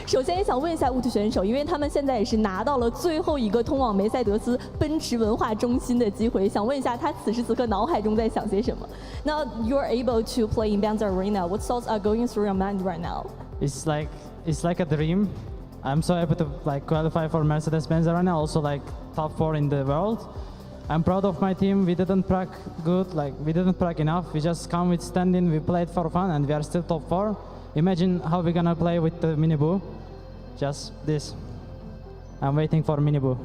首先也想问一下 Wood 选手，因为他们现在也是拿到了最后一个通往梅赛德斯奔驰文化中心的机会，想问一下他此时此刻脑海中在想些什么 ？Now you're able to play in Benza Arena. What thoughts are going through your mind right now? It's like a dream. I'm so happy to qualify for Mercedes-Benz Arena, also top 4 in the world. I'm proud of my team. We didn't prac good, we didn't prac enough. We just come with standing, we played for fun, and we are still top 4. Imagine how we're gonna play with the Mini Boo. Just this. I'm waiting for Mini Boo.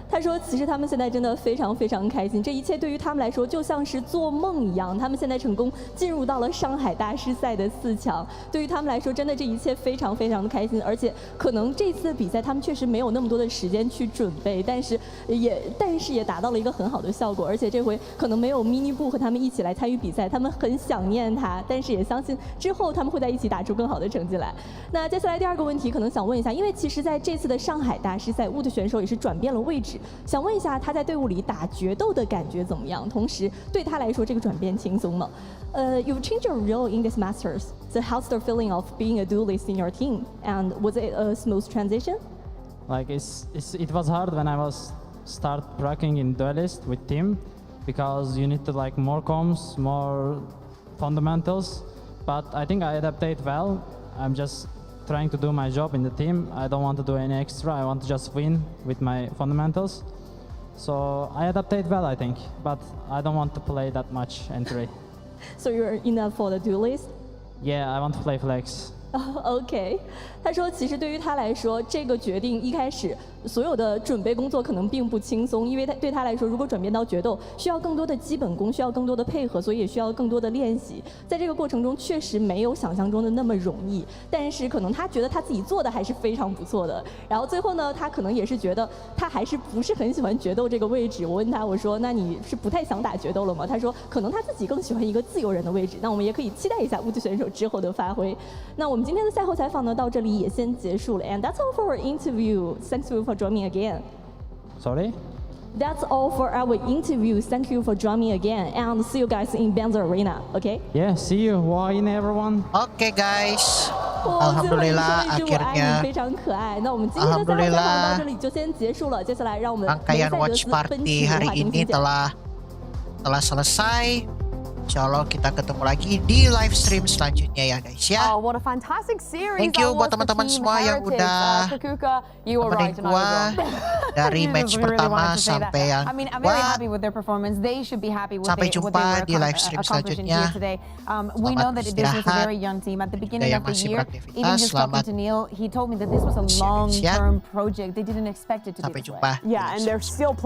他说：“其实他们现在真的非常非常开心，这一切对于他们来说就像是做梦一样。他们现在成功进入到了上海大师赛的4强，对于他们来说，真的这一切非常非常的开心。而且可能这次的比赛他们确实没有那么多的时间去准备，但是也达到了一个很好的效果。而且这回可能没有 Mini Boo 和他们一起来参与比赛，他们很想念他，但是也相信之后他们会在一起打出更好的成绩来。那接下来第二个问题可能想问一下，因为其实在这次的上海大师赛，Wood 选手也是转变了位置。” 想问一下他在队伍里打决斗的感觉怎么样？同时对他来说这个转变轻松吗？You've changed your role in this Masters. So how's the feeling of being a duelist in your team? And was it a smooth transition? It was hard when I was start pracking in duelist with team because you need to more comms, more fundamentals. But I think I adapted well. I'm just trying to do my job in the team. I don't want to do any extra. I want to just win with my fundamentals. So I adapted well, I think, but I don't want to play that much entry. So you're enough for the duelist? Yeah, I want to play flex. OK， 他说其实对于他来说，这个决定一开始所有的准备工作可能并不轻松，因为对他来说，如果转变到决斗，需要更多的基本功，需要更多的配合，所以也需要更多的练习。在这个过程中，确实没有想象中的那么容易，但是可能他觉得他自己做的还是非常不错的。然后最后呢，他可能也是觉得他还是不是很喜欢决斗这个位置。我问他，我说那你是不太想打决斗了吗？他说可能他自己更喜欢一个自由人的位置。那我们也可以期待一下Wood选手之后的发挥。那我们今天的赛后采访呢，到这里也先结束了。And that's all for our interview. Thanks you for joining again. Sorry? That's all for our interview. Thank you for joining again. And see you guys in Benza Arena. Okay? Yeah, see you. Wine everyone. Okay guys. Alhamdulillah akhirnya. 非常可爱。那我们今天的赛后采访到这里就先结束了。接下来让我们 rangkaian watch party hari ini telah selesai. Insyaallah kita ketemu lagi di live stream selanjutnya ya guys ya. Oh, what a fantastic series. Thank you buat teman-teman semua yang udah nemenin gua dari match pertama sampai yang I'm very happy with their performance. They should be happy with sampai jumpa di live stream selanjutnya. We know that this was a very young team at the beginning of the year. Even just talking to Neil, he told me that this was a long-term project. They didn't expect it to be this way. Yeah, and they're still playing.